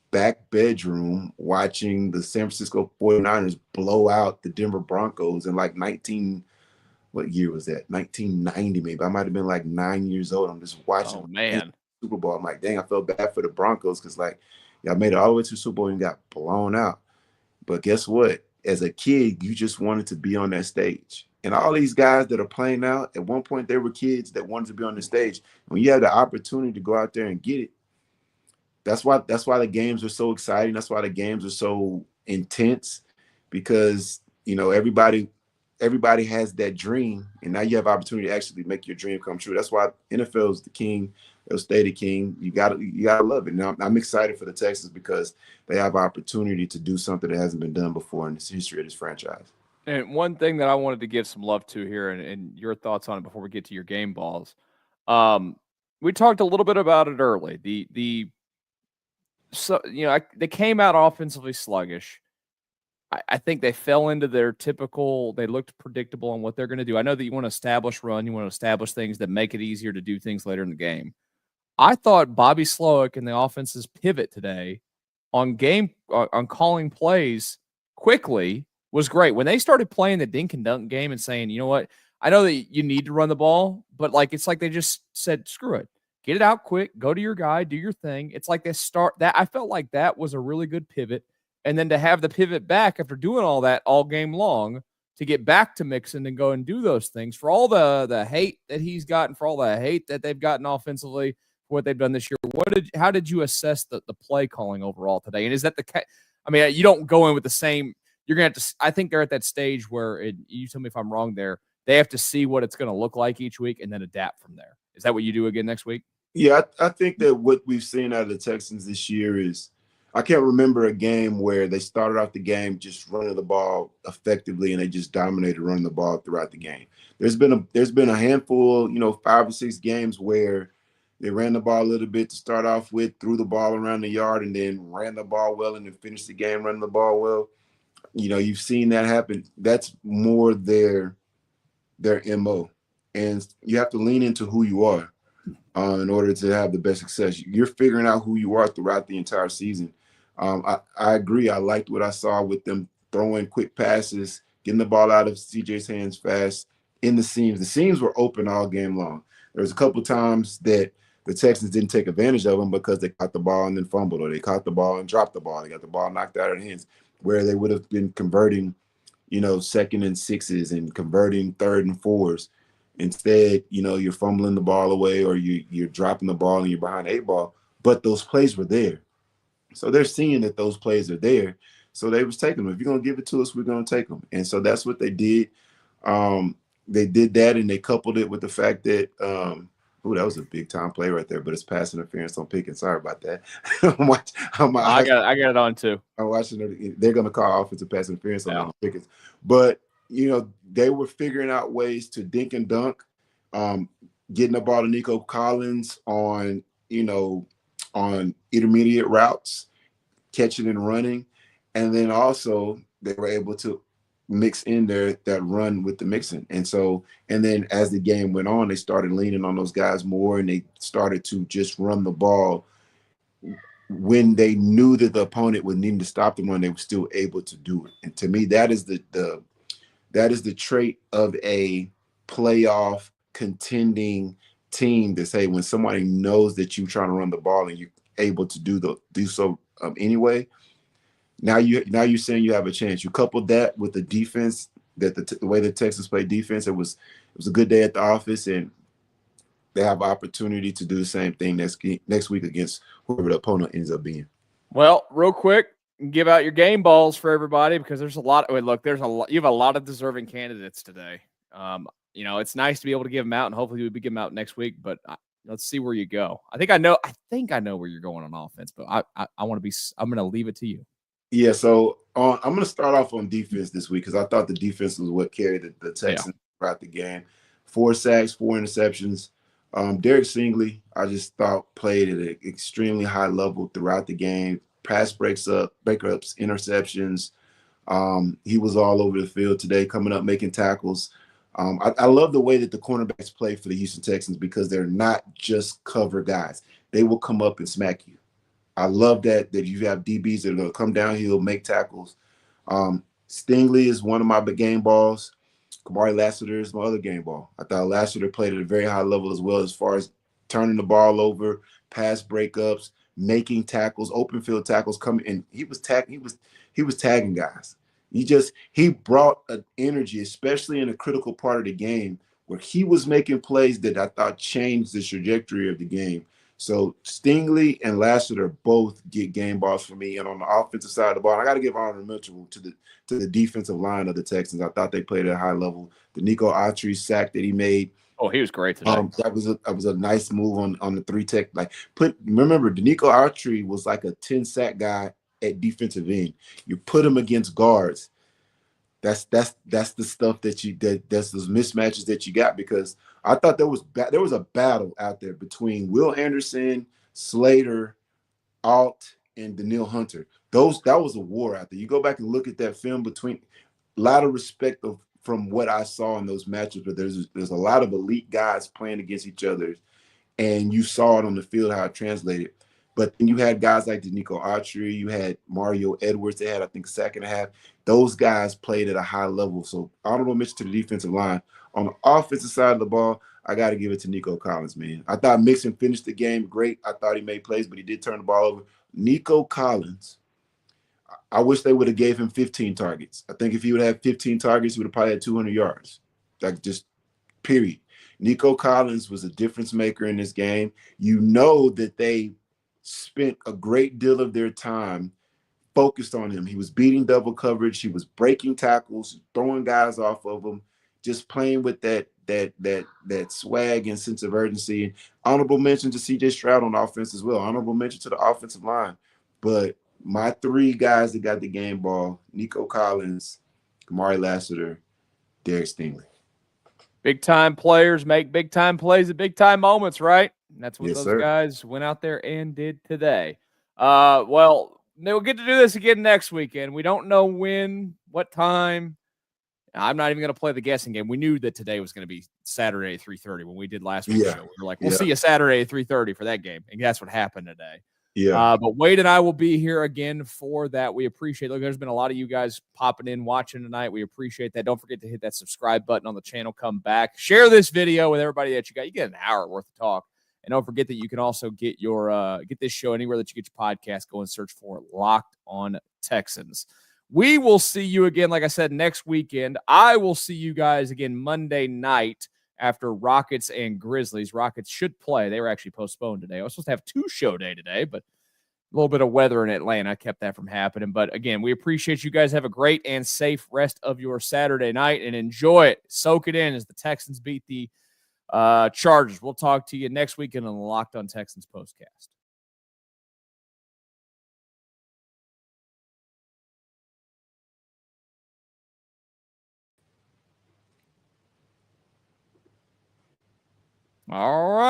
back bedroom watching the San Francisco 49ers blow out the Denver Broncos in like what year was that? 1990 maybe. I might have been like 9 years old. I'm just watching Super Bowl. I'm like, dang, I felt bad for the Broncos because, like, y'all made it all the way to the Super Bowl and got blown out. But guess what? As a kid, you just wanted to be on that stage. And all these guys that are playing now, at one point they were kids that wanted to be on the stage. When you have the opportunity to go out there and get it, that's why the games are so exciting. That's why the games are so intense, because everybody has that dream, and now you have opportunity to actually make your dream come true. That's why NFL is the king. It'll stay the king. You gotta love it. Now I'm excited for the Texans because they have opportunity to do something that hasn't been done before in the history of this franchise. And one thing that I wanted to give some love to here, and your thoughts on it before we get to your game balls. We talked a little bit about it early. They came out offensively sluggish. I think they fell into their typical, they looked predictable on what they're going to do. I know that you want to establish run, you want to establish things that make it easier to do things later in the game. I thought Bobby Slowick and the offense's pivot today on calling plays quickly was great. When they started playing the dink and dunk game and saying, you know what, I know that you need to run the ball, but it's like they just said, screw it. Get it out quick, go to your guy, do your thing. It's like they start that. I felt like that was a really good pivot. And then to have the pivot back after doing all that all game long, to get back to Mixon and go and do those things, for all the hate that he's gotten, for all the hate that they've gotten offensively, for what they've done this year, how did you assess the play calling overall today? And is that you don't go in with the same, you're going to have to, I think they're at that stage where you tell me if I'm wrong there, they have to see what it's going to look like each week and then adapt from there. Is that what you do again next week? Yeah, I think that what we've seen out of the Texans this year is, I can't remember a game where they started off the game just running the ball effectively and they just dominated running the ball throughout the game. There's been a handful, 5 or 6 games where they ran the ball a little bit to start off with, threw the ball around the yard, and then ran the ball well and then finished the game running the ball well. You've seen that happen. That's more their MO. And you have to lean into who you are in order to have the best success. You're figuring out who you are throughout the entire season. I agree. I liked what I saw with them throwing quick passes, getting the ball out of CJ's hands fast in the seams. The seams were open all game long. There was a couple times that the Texans didn't take advantage of them because they caught the ball and then fumbled, or they caught the ball and dropped the ball. They got the ball knocked out of their hands, where they would have been converting, 2nd and 6s and converting 3rd and 4s. Instead, you're fumbling the ball away, or you're dropping the ball and you're behind the 8 ball. But those plays were there. So they're seeing that those plays are there. So they was taking them. If you're going to give it to us, we're going to take them. And so that's what they did. They did that, and they coupled it with the fact that that was a big time play right there, but it's pass interference on Pickens. Sorry about that. I got it on too. I'm watching. They're going to call offensive pass interference on Pickens. But, they were figuring out ways to dink and dunk, getting the ball to Nico Collins on intermediate routes, catching and running. And then also they were able to mix in there that run with the mixing. And then as the game went on, they started leaning on those guys more, and they started to just run the ball. When they knew that the opponent would need to stop the run, they were still able to do it. And to me, that is the trait of a playoff contending team, to say when somebody knows that you're trying to run the ball and you're able to do so anyway. Now you're saying you have a chance. You couple that with the defense, that the way the Texans play defense, it was a good day at the office, and they have an opportunity to do the same thing next week against whoever the opponent ends up being. Well, real quick, give out your game balls for everybody, because there's a lot. You have a lot of deserving candidates today. It's nice to be able to give them out, and hopefully we'll be giving them out next week. But let's see where you go. I think I know where you're going on offense, but I'm going to leave it to you. Yeah, so I'm going to start off on defense this week, because I thought the defense was what carried the Texans throughout the game. 4 sacks, 4 interceptions. Derek Stingley, I just thought played at an extremely high level throughout the game. Pass breakups, interceptions. He was all over the field today, coming up, making tackles. I love the way that the cornerbacks play for the Houston Texans, because they're not just cover guys. They will come up and smack you. I love that you have DBs that are going to come downhill, make tackles. Stingley is one of my big game balls. Kamari Lassiter is my other game ball. I thought Lassiter played at a very high level as well, as far as turning the ball over, pass breakups, making tackles, open field tackles coming, and he was tagging guys. He brought an energy, especially in a critical part of the game, where he was making plays that I thought changed the trajectory of the game. So Stingley and Lassiter both get game balls for me. And on the offensive side of the ball, I got to give honorable mention to the defensive line of the Texans. I thought they played at a high level. The Nico Autry sack that he made. Oh, he was great today. That was a nice move on the 3-tech. Remember, Nico Autry was like a 10-sack guy at defensive end. You put him against guards. That's the stuff that's those mismatches that you got, because I thought there was a battle out there between Will Anderson, Slater, Alt, and Daniil Hunter. That was a war out there. You go back and look at that film, between a lot of respect from what I saw in those matches, but there's a lot of elite guys playing against each other, and you saw it on the field how it translated. But then you had guys like Nico Autry, you had Mario Edwards. They had, I think, a sack and a half. Those guys played at a high level. So honorable mention to the defensive line. On the offensive side of the ball, I got to give it to Nico Collins, man. I thought Mixon finished the game great. I thought he made plays, but he did turn the ball over. Nico Collins, I wish they would have gave him 15 targets. I think if he would have 15 targets, he would have probably had 200 yards. Just period. Nico Collins was a difference maker in this game. You know that they spent a great deal of their time focused on him. He was beating double coverage. He was breaking tackles, throwing guys off of him, just playing with that swag and sense of urgency. And honorable mention to CJ Stroud on offense as well. Honorable mention to the offensive line. But my 3 guys that got the game ball: Nico Collins, Kamari Lassiter, Derek Stingley. Big time players make big time plays at big time moments, right? And that's what those guys went out there and did today. Well, we'll get to do this again next weekend. We don't know when, what time. I'm not even going to play the guessing game. We knew that today was going to be Saturday at 3:30 when we did last week's show. We were like, we'll see you Saturday at 3:30 for that game. And that's what happened today. Yeah. But Wade and I will be here again for that. We appreciate it. Look, there's been a lot of you guys popping in, watching tonight. We appreciate that. Don't forget to hit that subscribe button on the channel. Come back. Share this video with everybody that you got. You get an hour worth of talk. And don't forget that you can also get get this show anywhere that you get your podcast. Go and search for Locked On Texans. We will see you again, like I said, next weekend. I will see you guys again Monday night after Rockets and Grizzlies. Rockets should play. They were actually postponed today. I was supposed to have 2 show day today, but a little bit of weather in Atlanta kept that from happening. But again, we appreciate you guys. Have a great and safe rest of your Saturday night and enjoy it. Soak it in as the Texans beat the Chargers. We'll talk to you next weekend on the Locked On Texans Postcast. All right.